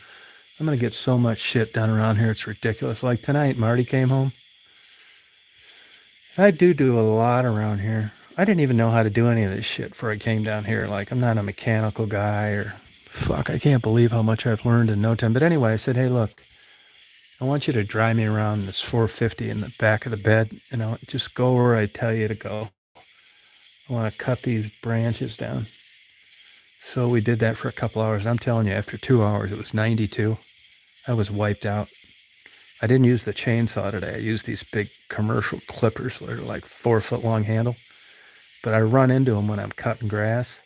I'm gonna get so much shit done around here. It's ridiculous. Like tonight, Marty came home. I do a lot around here. I didn't even know how to do any of this shit before I came down here. Like I'm not a mechanical guy or fuck. I can't believe how much I've learned in no time. But anyway, I said, hey, look, I want you to drive me around this 450 in the back of the bed. You know, just go where I tell you to go. I want to cut these branches down. So we did that for a couple hours. I'm telling you, after 2 hours, it was 92. I was wiped out. I didn't use the chainsaw today. I used these big commercial clippers that are like 4 foot long handle. But I run into them when I'm cutting grass.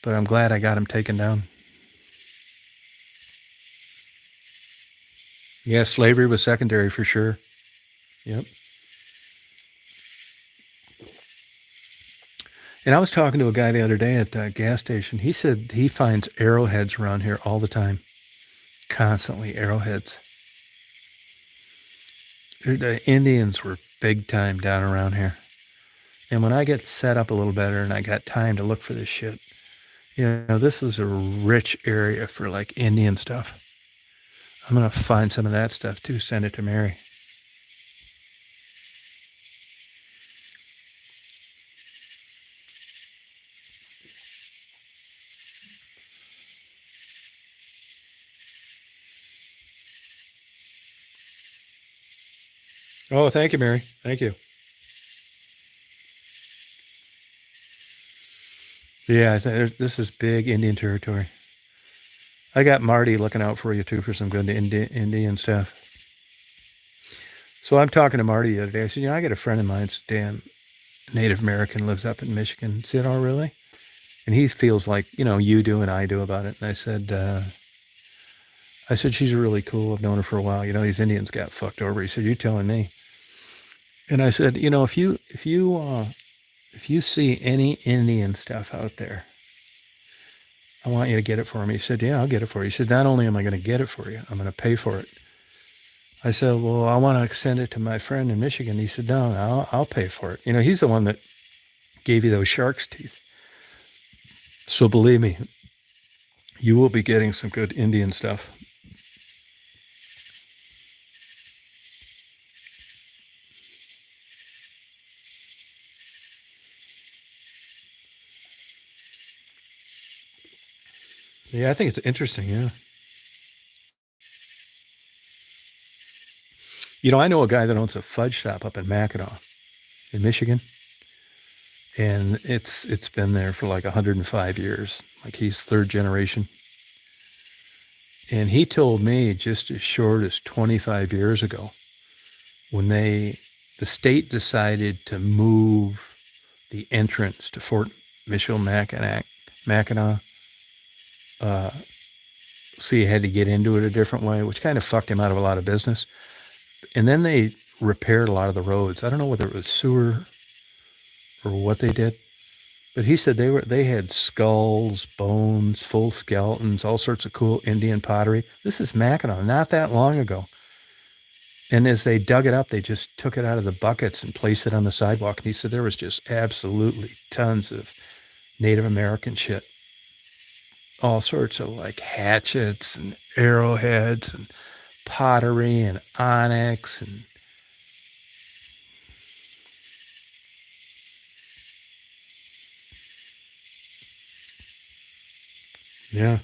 But I'm glad I got them taken down. Yeah, slavery was secondary for sure. Yep. And I was talking to a guy the other day at the gas station. He said he finds arrowheads around here all the time. Constantly arrowheads. The Indians were big time down around here. And when I get set up a little better and I got time to look for this shit, you know, this is a rich area for like Indian stuff. I'm going to find some of that stuff too, send it to Mary. Oh, thank you, Mary. Thank you. Yeah, this is big Indian territory. I got Marty looking out for you too for some good Indian stuff. So I'm talking to Marty the other day. I said, you know, I got a friend of mine, it's damn Native American, lives up in Michigan. He said, oh, really? And he feels like, you know, you do and I do about it. And I said, she's really cool. I've known her for a while. You know, these Indians got fucked over. He said, you're telling me. And I said, you know, if you see any Indian stuff out there, I want you to get it for me. He said, yeah, I'll get it for you. He said, not only am I going to get it for you, I'm going to pay for it. I said, well, I want to send it to my friend in Michigan. He said, no, I'll pay for it. You know, he's the one that gave you those shark's teeth. So believe me, you will be getting some good Indian stuff. Yeah, I think it's interesting. Yeah. You know, I know a guy that owns a fudge shop up in Mackinac, in Michigan, and it's been there for like 105 years. Like he's third generation. And he told me just as short as 25 years ago, when the state decided to move the entrance to Fort Mackinac, uh, so you had to get into it a different way, which kind of fucked him out of a lot of business. And then they repaired a lot of the roads. I don't know whether it was sewer or what they did, but he said they had skulls, bones, full skeletons, all sorts of cool Indian pottery. This is Mackinac, not that long ago. And as they dug it up, they just took it out of the buckets and placed it on the sidewalk. And he said there was just absolutely tons of Native American shit. All sorts of like hatchets and arrowheads and pottery and onyx and yeah.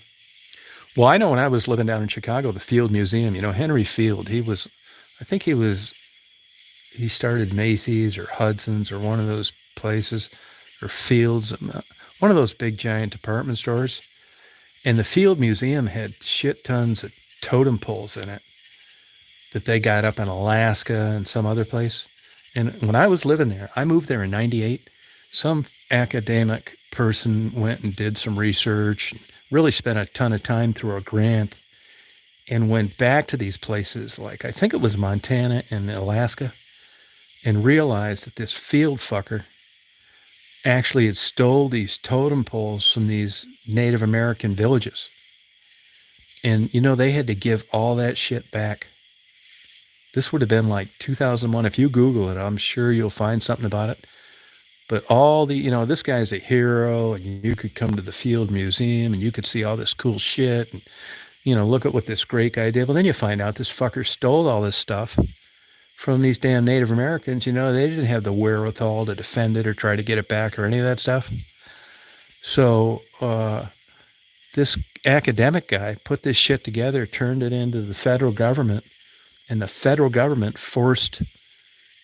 Well, I know when I was living down in Chicago, the Field Museum, you know, Henry Field, I think he started Macy's or Hudson's or one of those places or Fields, one of those big giant department stores. And the Field Museum had shit tons of totem poles in it that they got up in Alaska and some other place. And when I was living there, I moved there in 98. Some academic person went and did some research, really spent a ton of time through a grant, and went back to these places, like I think it was Montana and Alaska, and realized that this field fucker actually had stole these totem poles from these Native American villages. And, you know, they had to give all that shit back. This would have been like 2001. If you Google it, I'm sure you'll find something about it. But all the, you know, this guy's a hero, and you could come to the Field Museum and you could see all this cool shit and, you know, look at what this great guy did. Well, then you find out this fucker stole all this stuff from these damn Native Americans. You know, they didn't have the wherewithal to defend it or try to get it back or any of that stuff. So this academic guy put this shit together, turned it into the federal government, and the federal government forced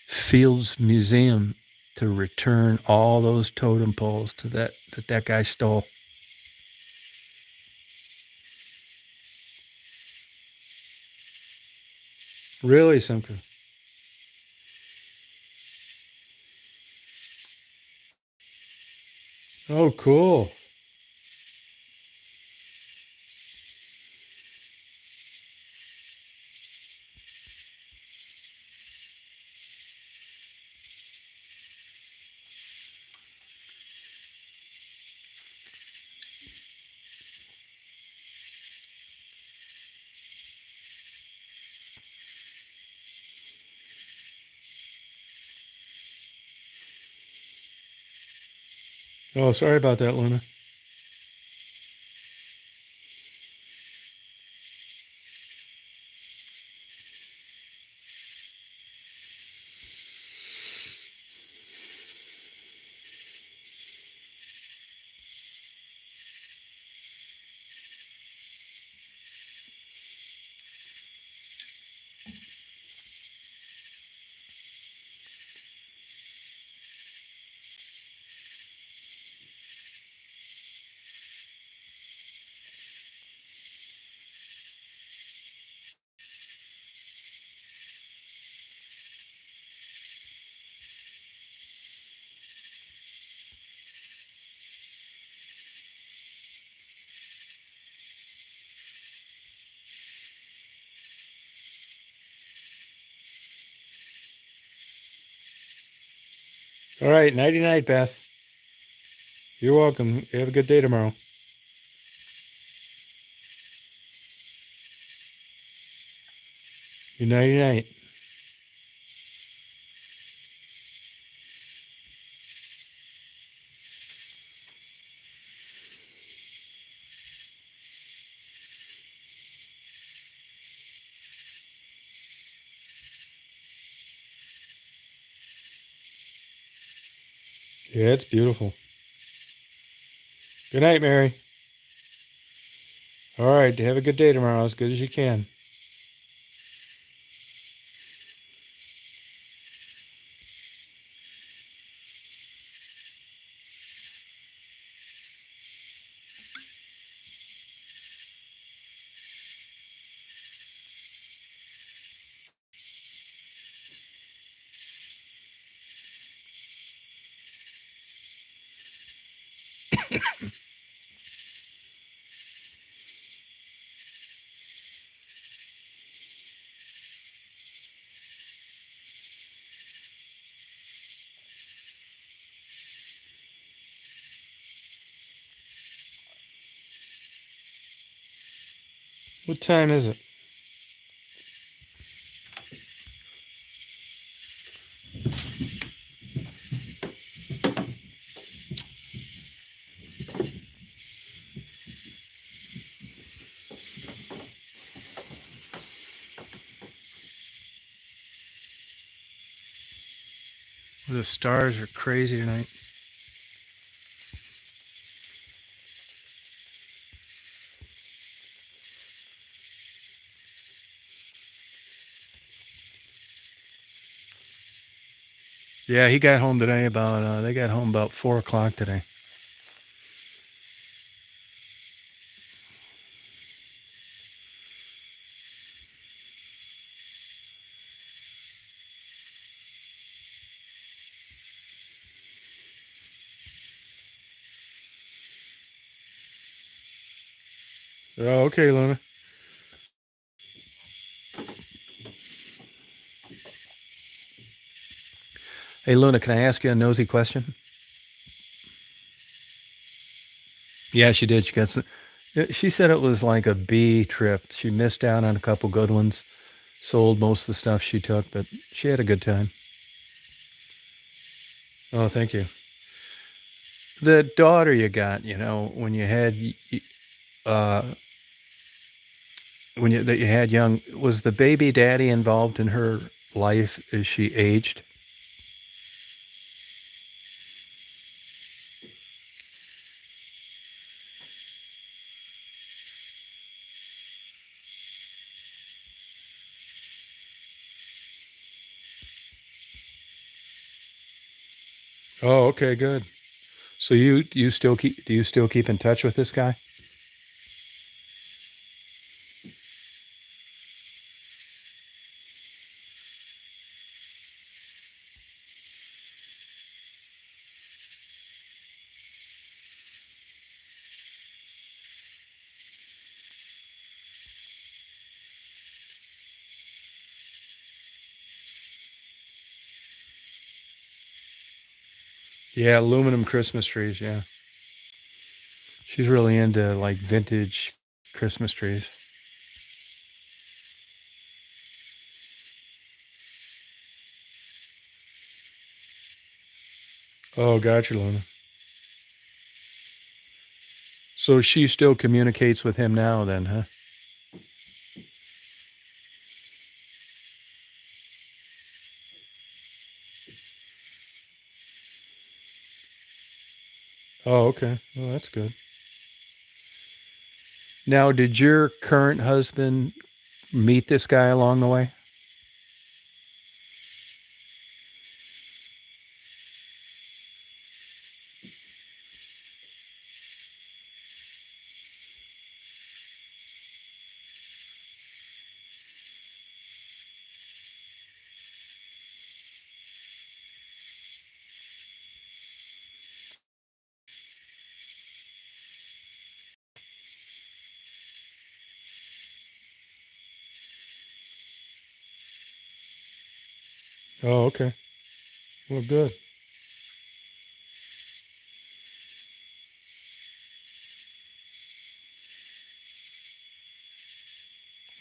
Fields Museum to return all those totem poles to that guy stole. Really, Simca? Oh, cool. Oh, sorry about that, Luna. All right, nighty night, Beth. You're welcome. Have a good day tomorrow. Good nighty night. Yeah, it's beautiful. Good night, Mary. All right, have a good day tomorrow, as good as you can. What time is it? The stars are crazy tonight. Yeah, he got home today about, they got home about 4 o'clock today. Oh, okay, Luna. Hey, Luna, can I ask you a nosy question? Yeah, she did. She said it was like a B trip. She missed out on a couple good ones, sold most of the stuff she took, but she had a good time. Oh, thank you. The daughter you got, when you had, uh, that you had young, was the baby daddy involved in her life as she aged? Oh, okay, good. So do you still keep in touch with this guy? Yeah, aluminum Christmas trees. Yeah, she's really into like vintage Christmas trees. Oh, gotcha, Luna. So she still communicates with him now, then, huh? Oh, okay. Well, that's good. Now, did your current husband meet this guy along the way? Oh, okay. Well, good.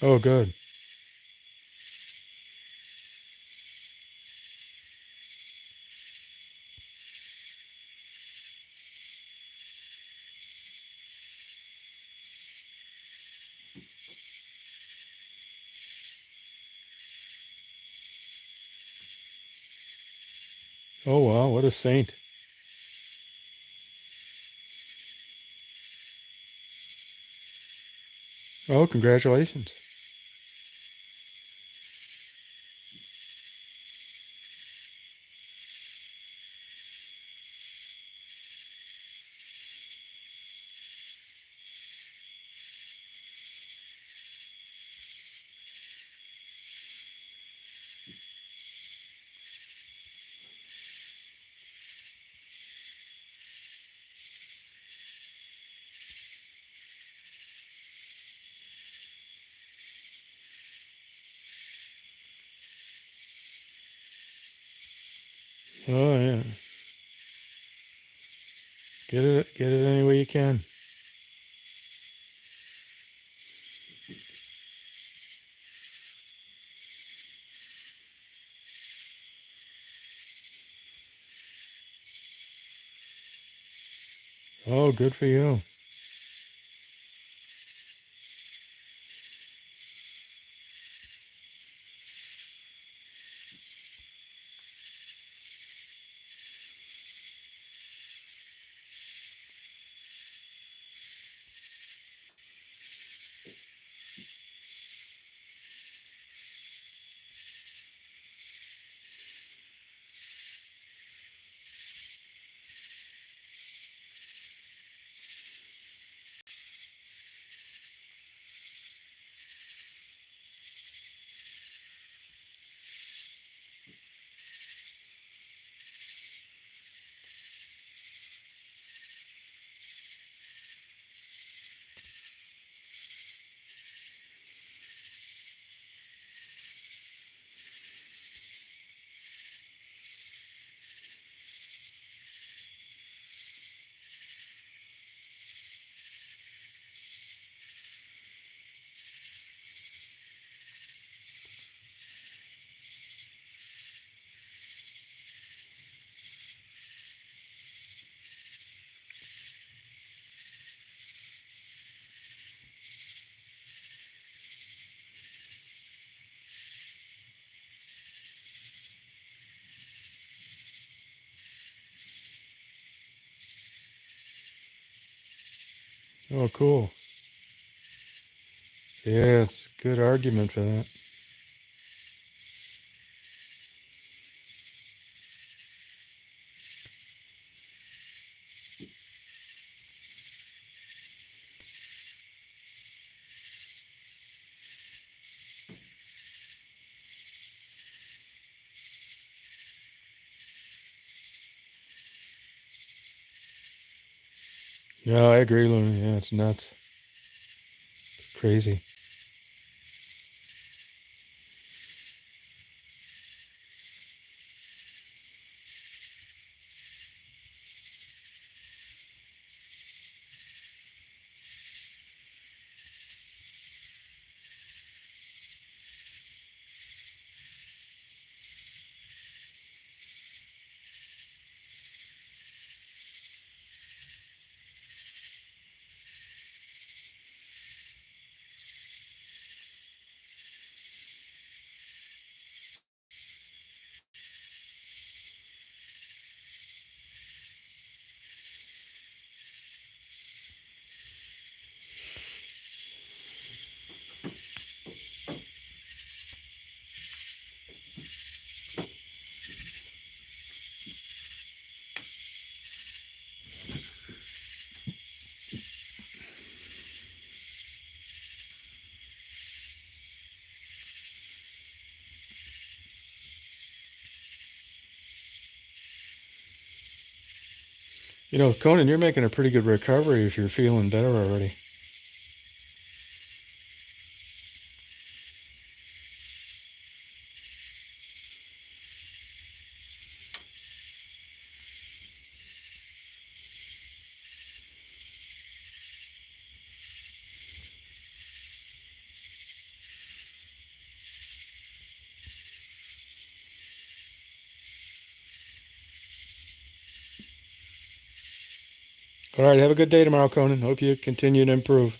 Oh, good. Oh, wow. What a saint. Oh, congratulations. Oh yeah. Get it any way you can. Oh, good for you. Oh, cool. Yeah, it's a good argument for that. Yeah, I agree, Luna. Yeah, it's nuts. Crazy. You know, Conan, you're making a pretty good recovery if you're feeling better already. All right, have a good day tomorrow, Conan. Hope you continue to improve.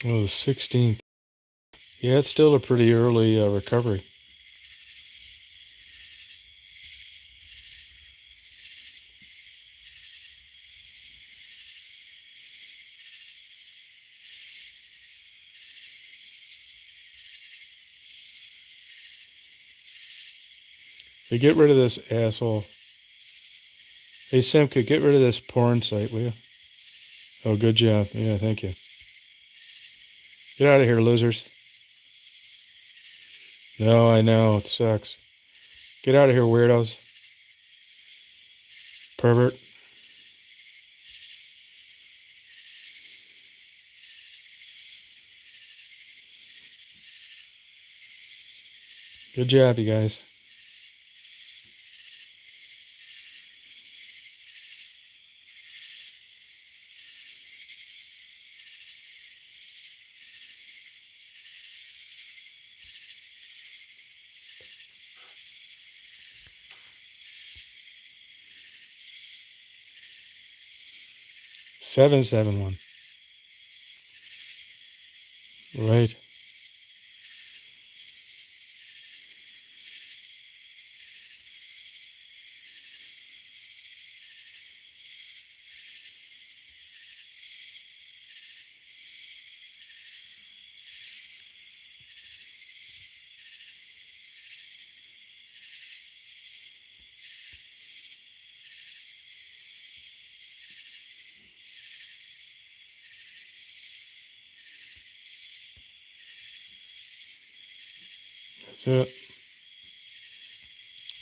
Oh, the 16th. Yeah, it's still a pretty early recovery. Hey, get rid of this asshole. Hey, Simka, get rid of this porn site, will you? Oh, good job. Yeah, thank you. Get out of here, losers. No, I know, it sucks. Get out of here, weirdos. Pervert. Good job, you guys. Seven, 7-1. Right. That's it.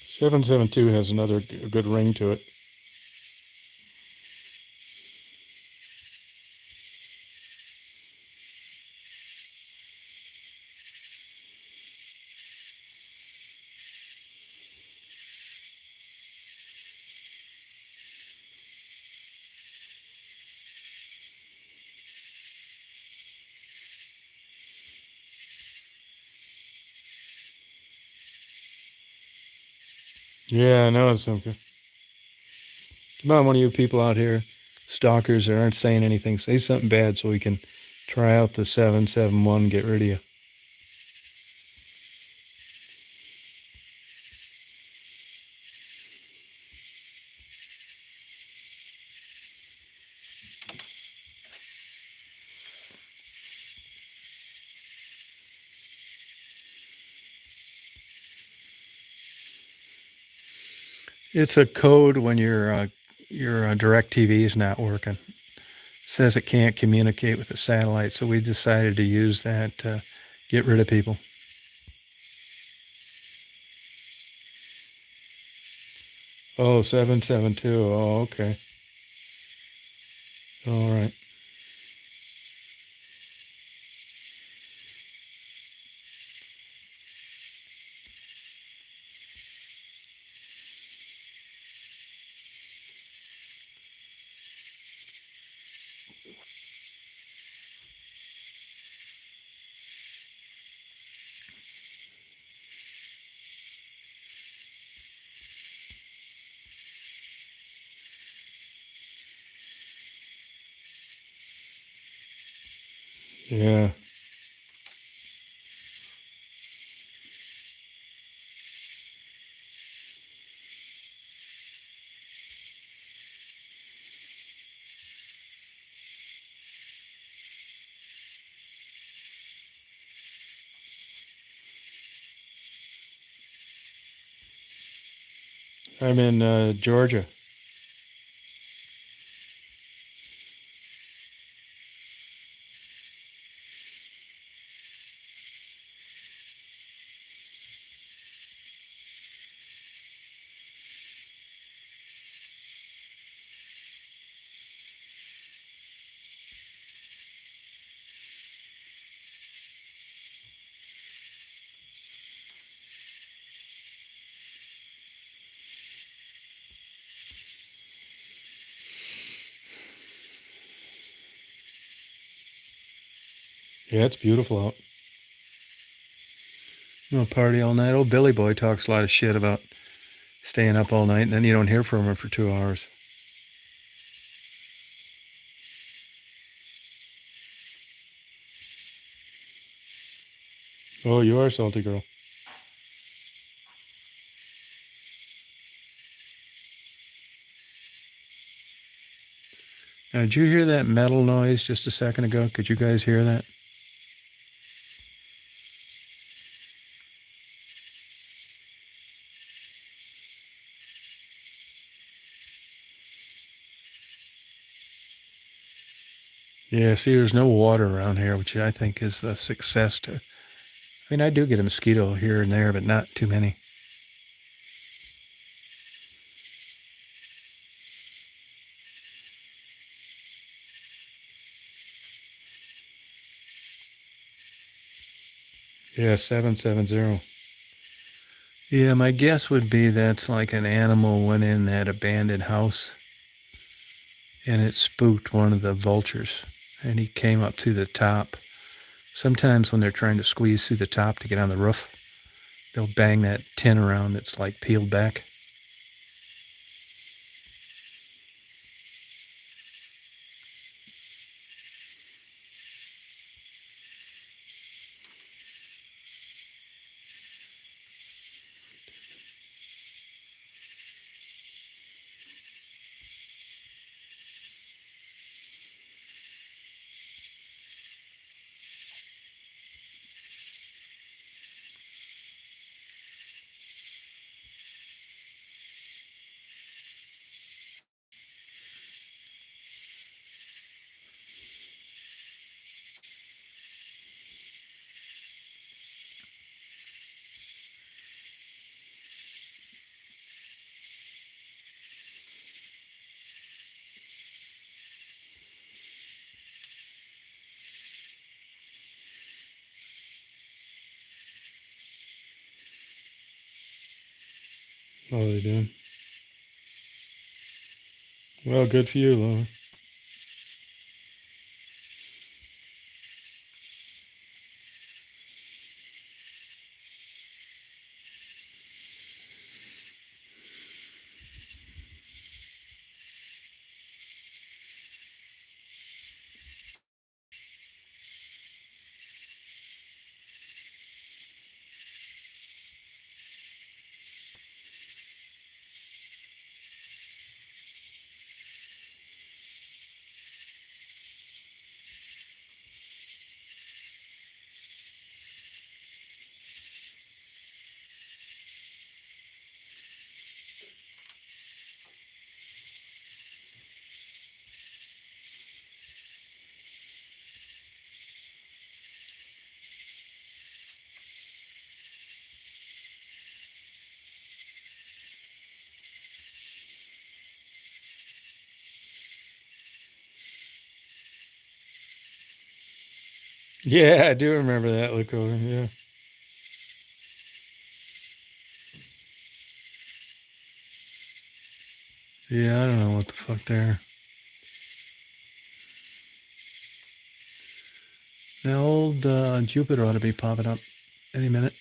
772 has another good ring to it. Yeah, I know it's something. Come on, one of you people out here, stalkers that aren't saying anything, say something bad so we can try out the 771 and get rid of you. It's a code when your direct TV is not working. It says it can't communicate with the satellite, so we decided to use that to get rid of people. Oh, 772. Oh, okay. All right. Yeah. I'm in Georgia. Yeah, it's beautiful out. You know, party all night. Old Billy Boy talks a lot of shit about staying up all night, and then you don't hear from him for 2 hours. Oh, you are a salty girl. Now, did you hear that metal noise just a second ago? Could you guys hear that? Yeah, see, there's no water around here, which I think is the success to. I mean, I do get a mosquito here and there, but not too many. Yeah, 770. Yeah, my guess would be that's like an animal went in that abandoned house and it spooked one of the vultures and he came up through the top. Sometimes when they're trying to squeeze through the top to get on the roof, they'll bang that tin around that's like peeled back. What are they doing? Well, good for you, Lola. Yeah, I do remember that, Lakota. Yeah. Yeah, I don't know what the fuck they're. The old Jupiter ought to be popping up any minute.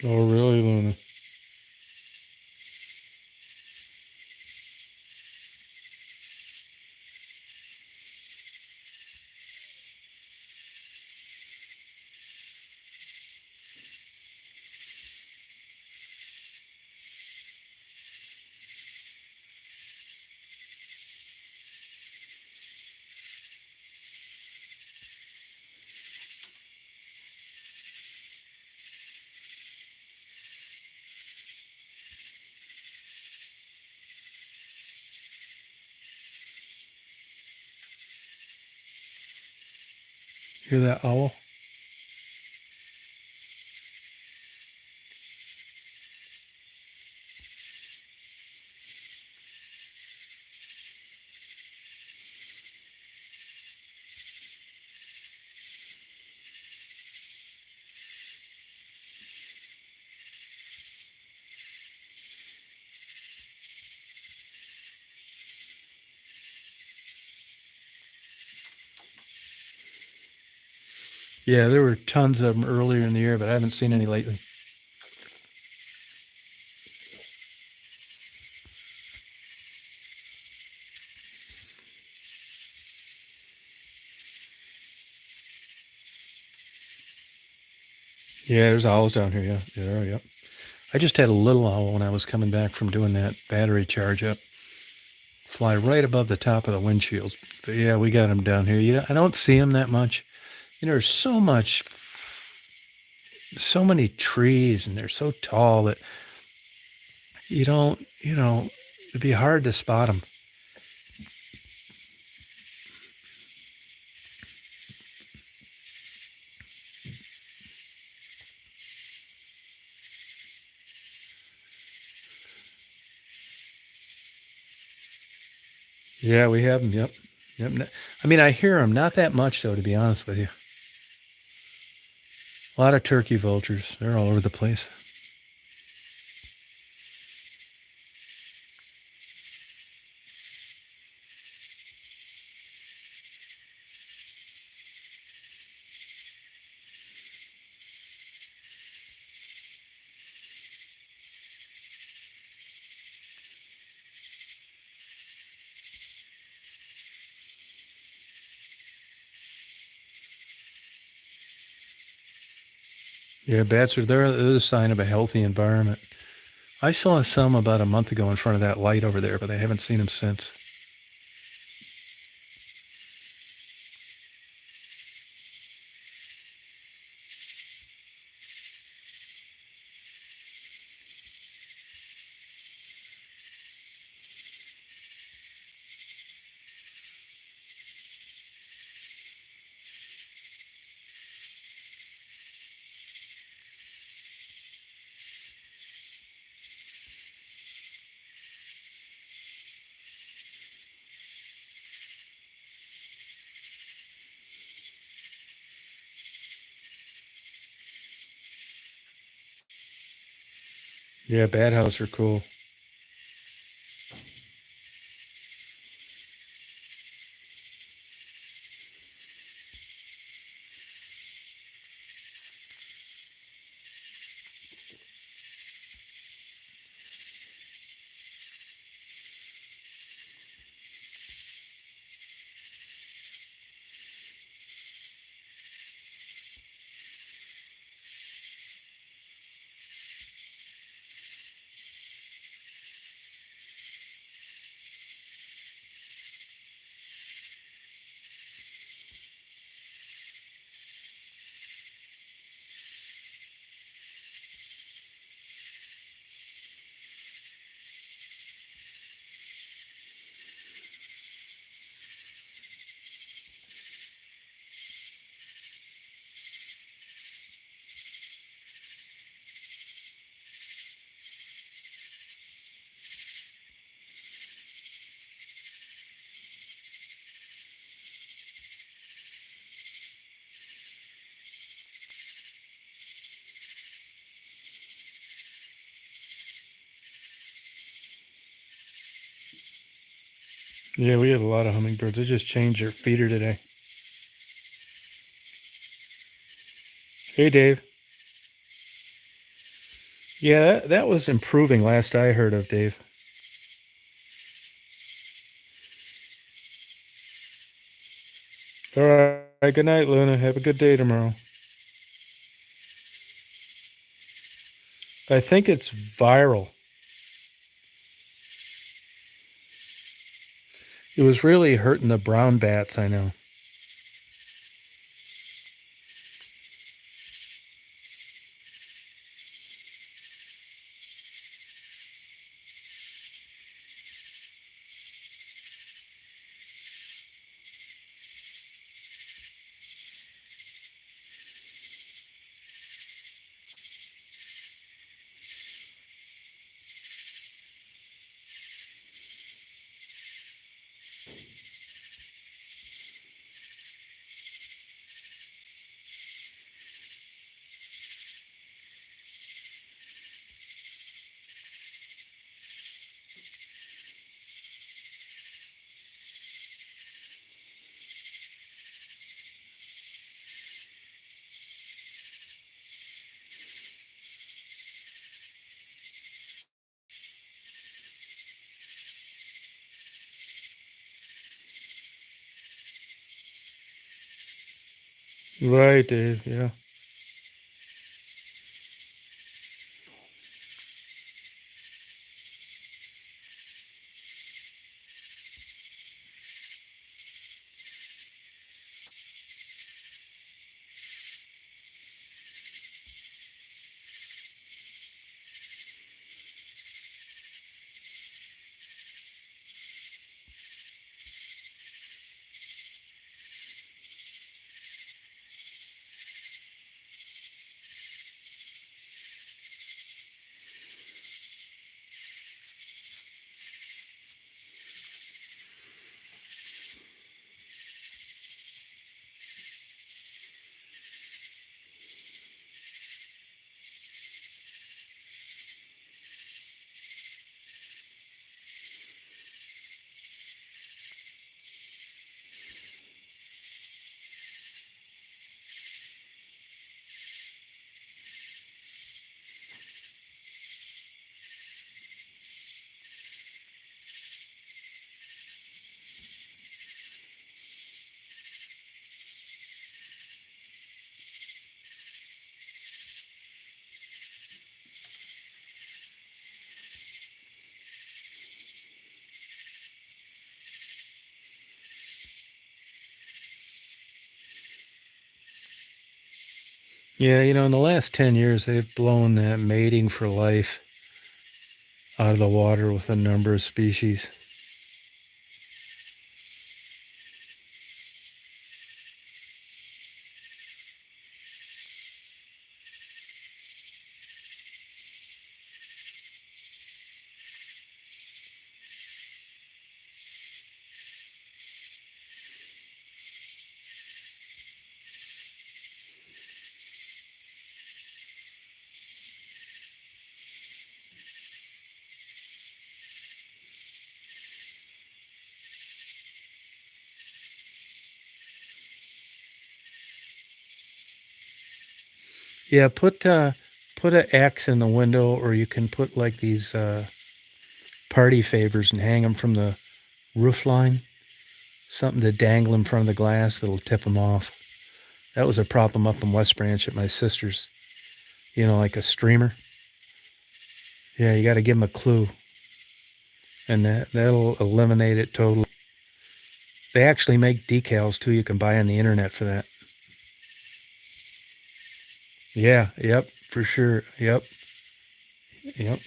Oh, really, Luna? Hear that owl? Yeah, there were tons of them earlier in the year, but I haven't seen any lately. Yeah, there's owls down here. Yeah, yeah, there are, yep. I just had a little owl when I was coming back from doing that battery charge up. fly right above the top of the windshield. But yeah, we got them down here. I don't see them that much. There's so many trees, and they're so tall that you don't, it'd be hard to spot them. Yeah, we have them. Yep. Yep. I mean, I hear them, not that much though, to be honest with you. A lot of turkey vultures. They're all over the place. Yeah, bats are there. They're a sign of a healthy environment. I saw some about a month ago in front of that light over there, but I haven't seen them since. Yeah, bat house are cool. Yeah, we have a lot of hummingbirds. They just changed their feeder today. Hey, Dave. Yeah, that was improving last I heard of, Dave. All right. Good night, Luna. Have a good day tomorrow. I think it's viral. It was really hurting the brown bats, I know. Right, Dave. Yeah. Yeah, in the last 10 years, they've blown that mating for life out of the water with a number of species. Yeah, put an X in the window, or you can put like these party favors and hang them from the roof line. Something to dangle in front of the glass that'll tip them off. That was a problem up in West Branch at my sister's. Like a streamer. Yeah, you got to give them a clue, and that'll eliminate it totally. They actually make decals too. You can buy on the internet for that. Yeah, yep, for sure. Yep, yep.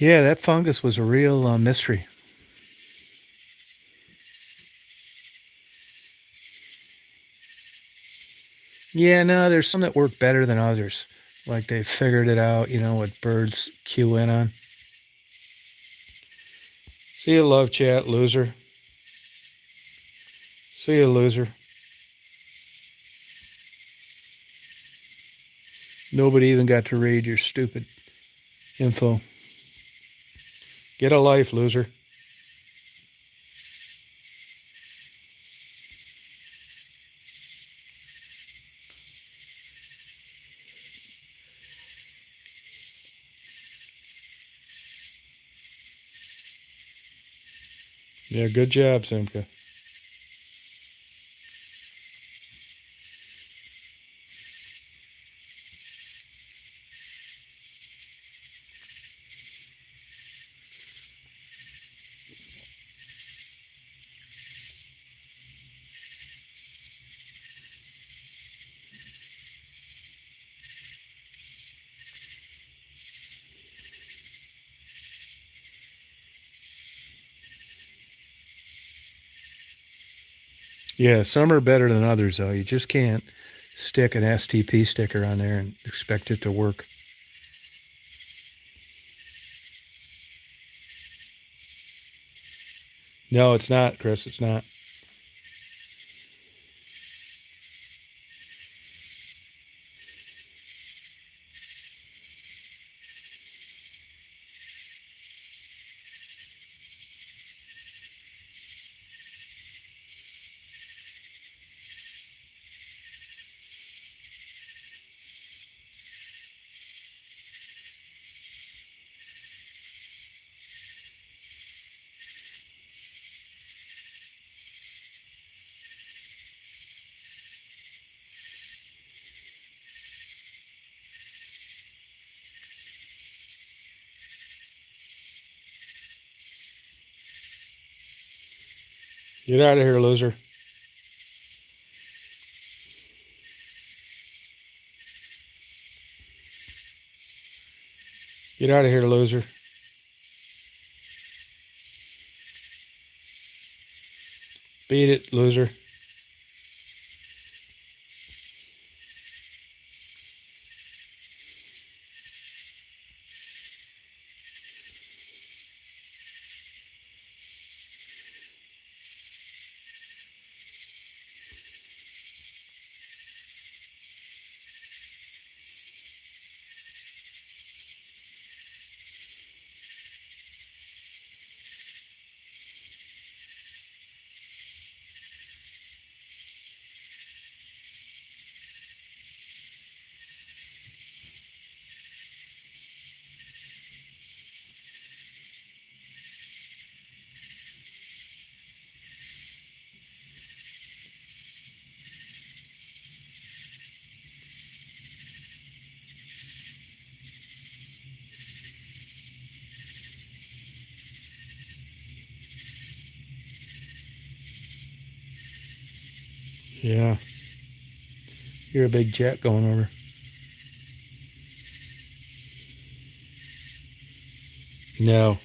Yeah, that fungus was a real mystery. Yeah, no, there's some that work better than others. Like they figured it out, what birds cue in on. See you, love chat, loser. See you, loser. Nobody even got to read your stupid info. Get a life, loser. Yeah, good job, Simka. Yeah, some are better than others, though. You just can't stick an STP sticker on there and expect it to work. No, it's not, Chris. It's not. Get out of here, loser. Get out of here, loser. Beat it, loser. Yeah. Hear a big jet going over. No.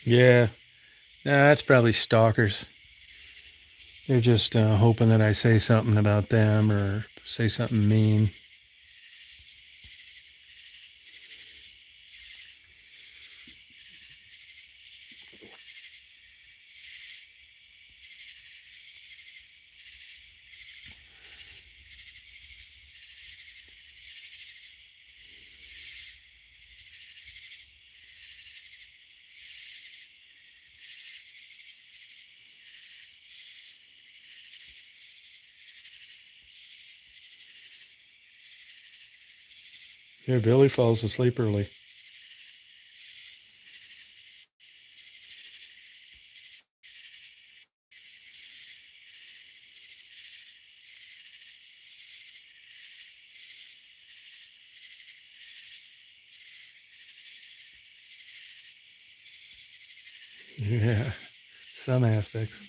Yeah. Nah, that's probably stalkers. They're just hoping that I say something about them or say something mean. Yeah, Billy falls asleep early. Yeah, some aspects.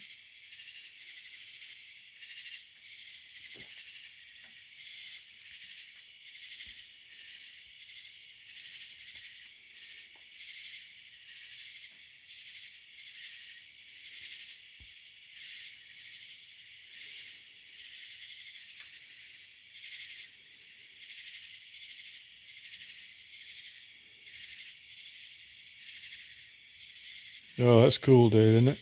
Oh, that's cool, dude, isn't it?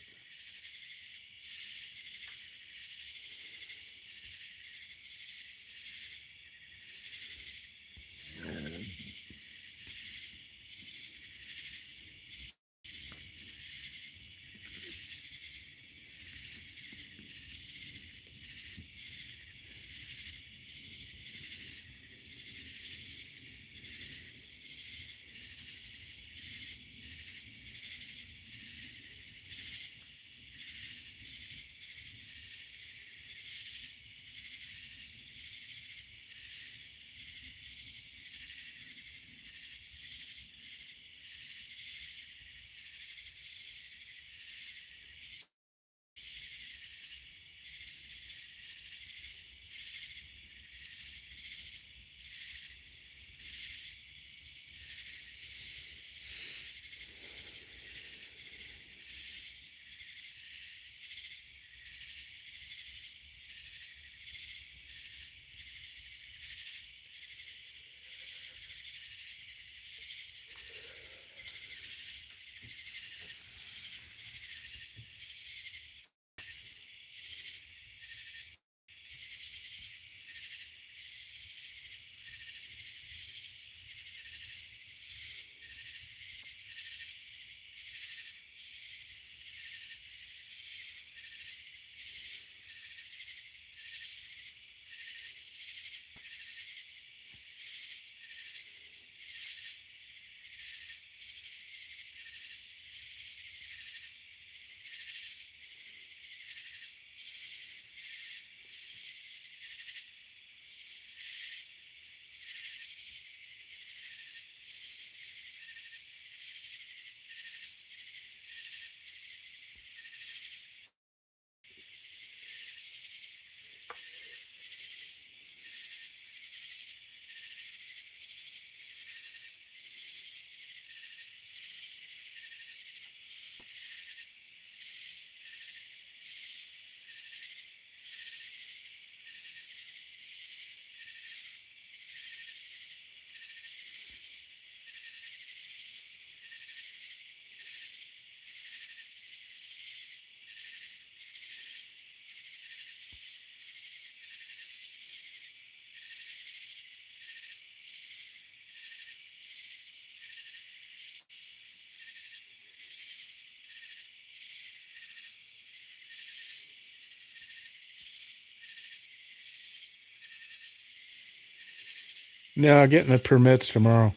No, getting the permits tomorrow,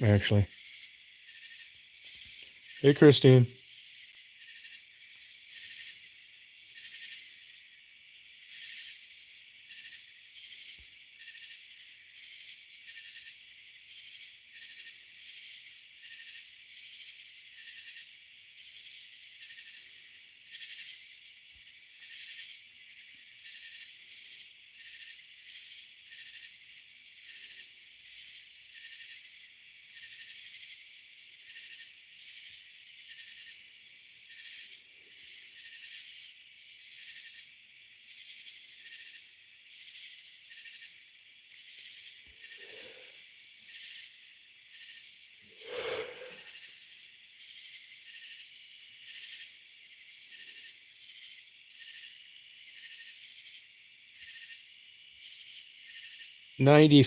actually. Hey, Christine. $90.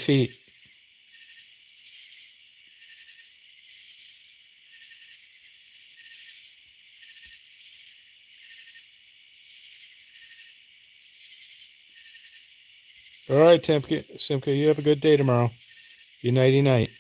All right, Simka, you have a good day tomorrow. Be nighty night.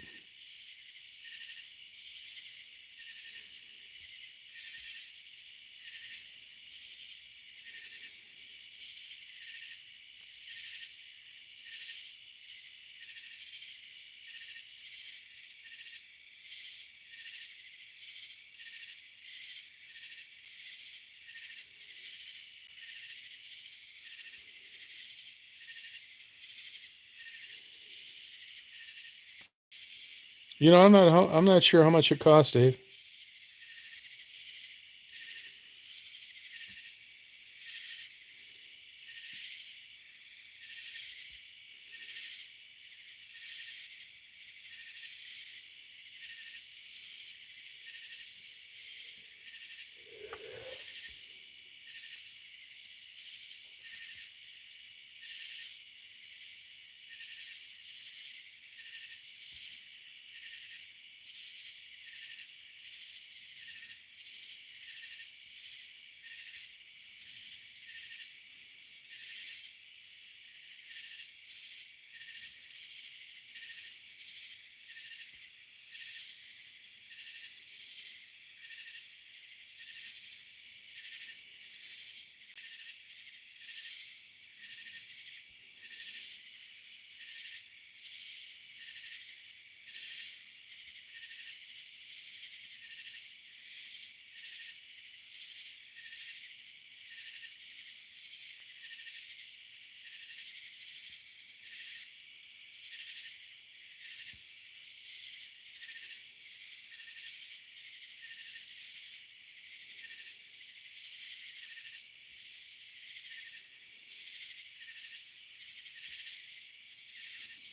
You know, I'm not sure how much it costs, Dave.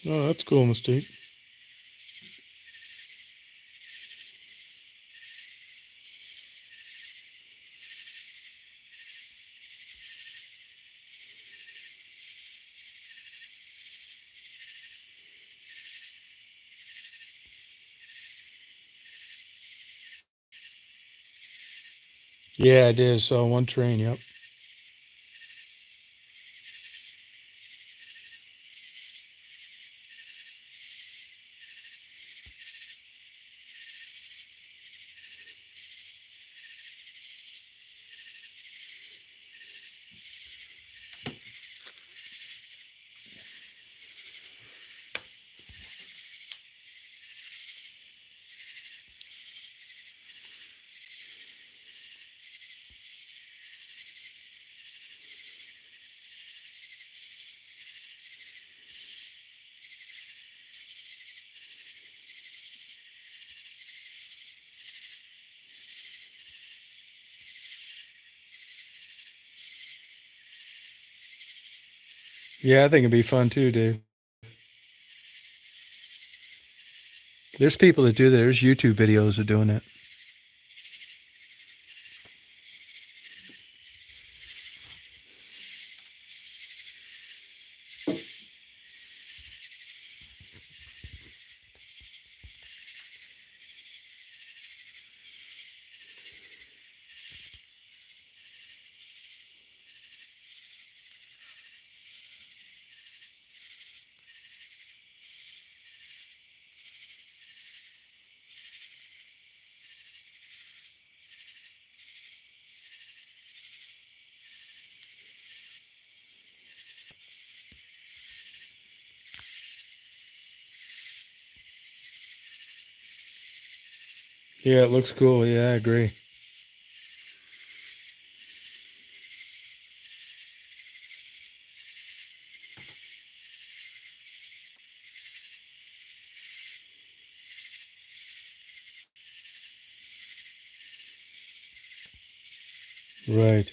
Oh, that's cool, Mystique. Yeah, it is. So one train. Yep. Yeah, I think it'd be fun too, Dave. There's people that do that. There's YouTube videos of doing it. Yeah, it looks cool. Yeah, I agree. Right.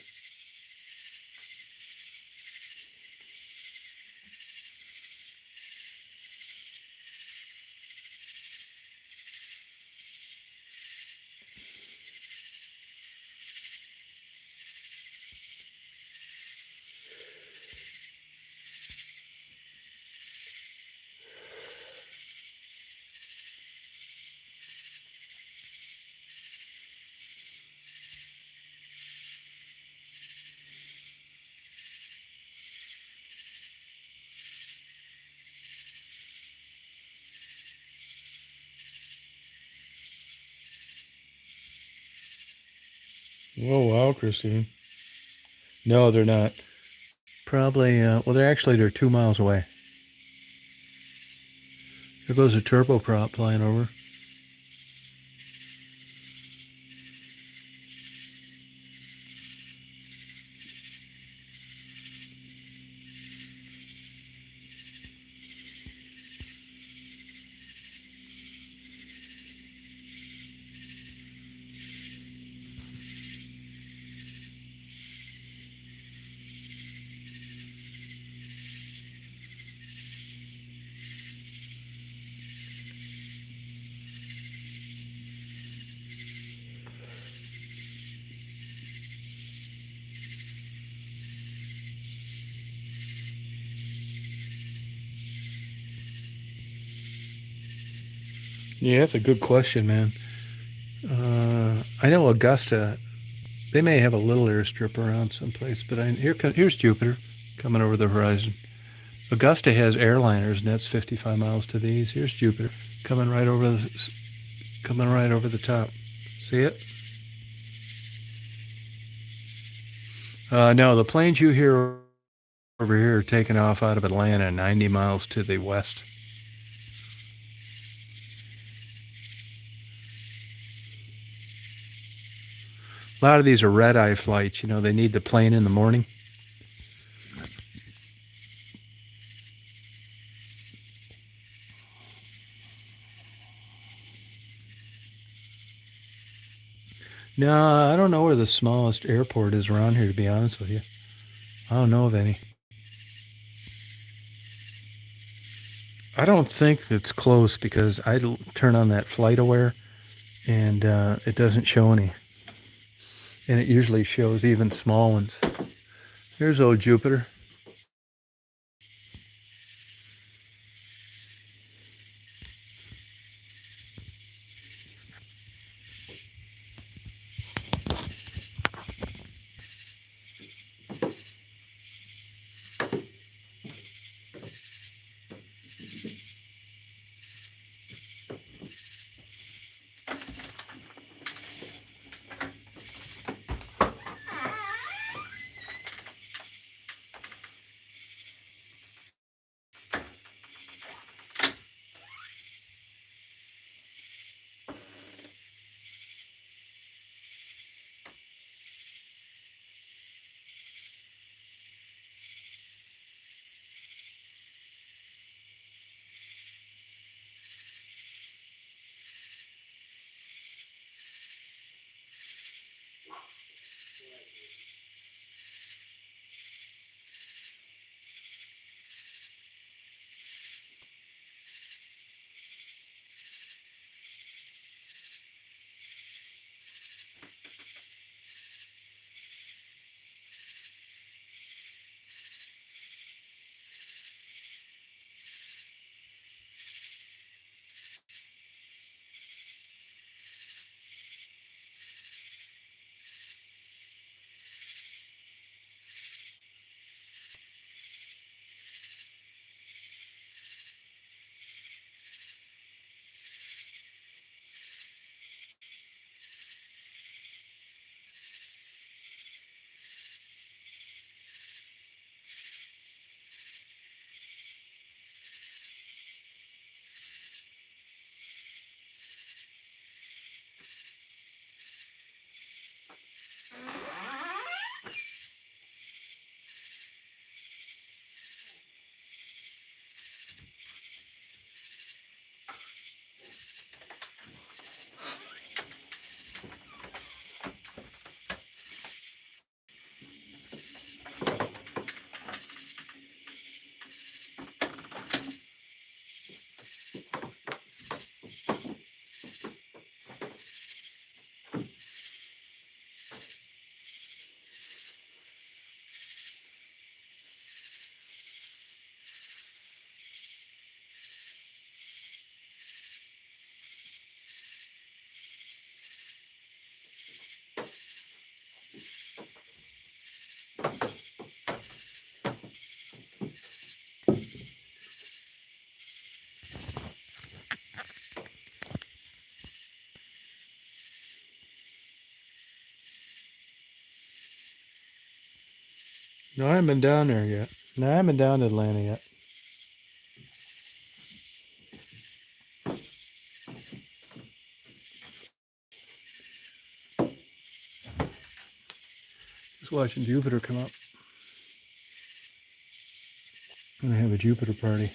Oh, wow, Christine. No, they're not. Probably, well, they're 2 miles away. There goes a turboprop flying over. Yeah, that's a good question, man. I know Augusta, they may have a little airstrip around someplace, but here's Jupiter coming over the horizon. Augusta has airliners, and that's 55 miles to the east. Here's Jupiter coming right over the top. See it? No, the planes you hear over here are taking off out of Atlanta, 90 miles to the west. A lot of these are red-eye flights. You know, they need the plane in the morning. No, I don't know where the smallest airport is around here, to be honest with you. I don't know of any. I don't think it's close because I turn on that flight aware and it doesn't show any. And it usually shows even small ones. Here's old Jupiter. No, I haven't been down there yet. No, I haven't been down to Atlanta yet. Just watching Jupiter come up. I'm gonna have a Jupiter party.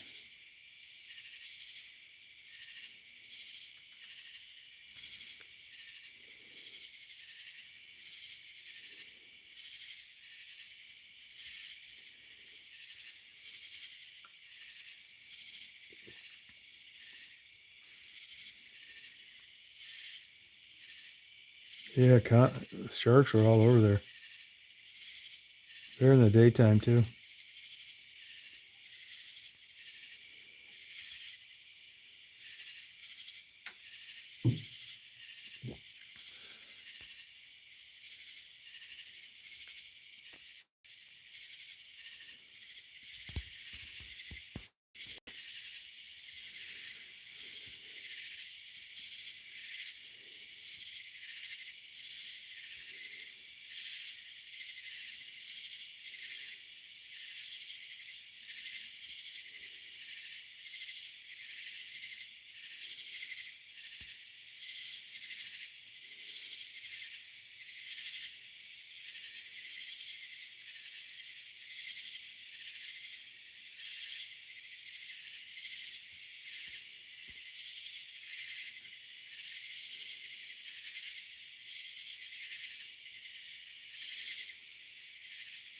Yeah, sharks are all over there. They're in the daytime too.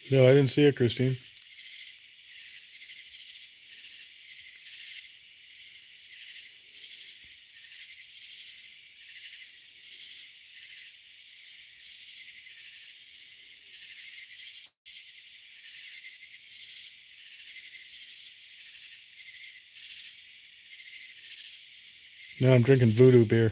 No, I didn't see it, Christine. No, I'm drinking voodoo beer.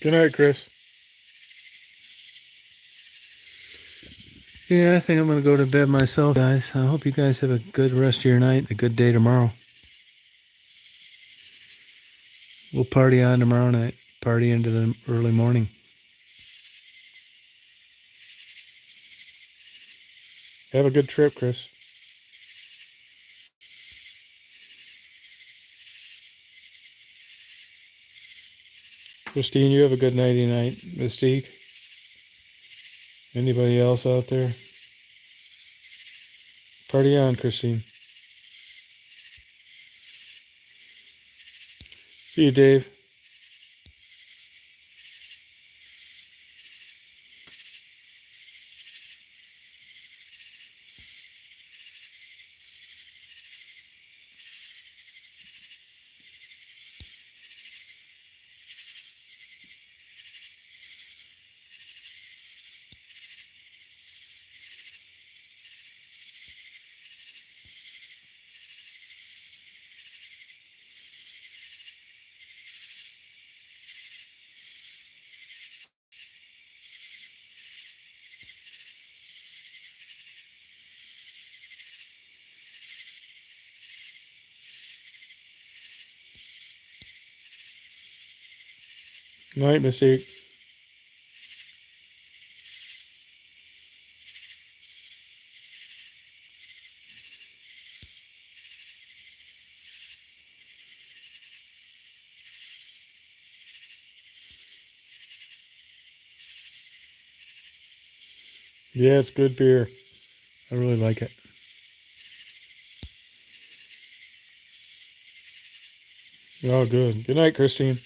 Good night, Chris. Yeah, I think I'm gonna go to bed myself, guys. I hope you guys have a good rest of your night, a good day tomorrow. We'll party on tomorrow night. Party into the early morning. Have a good trip, Chris. Christine, you have a good nighty night. Mystique? Anybody else out there? Party on, Christine. See you, Dave. Night, Mystique. Yeah, it's good beer. I really like it. Oh, good. Good night, Christine.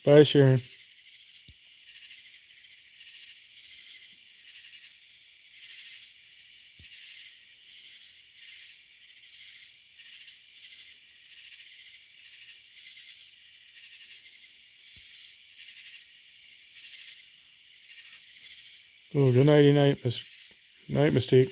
Bye, Sharon. Oh, good nighty night, Mystique.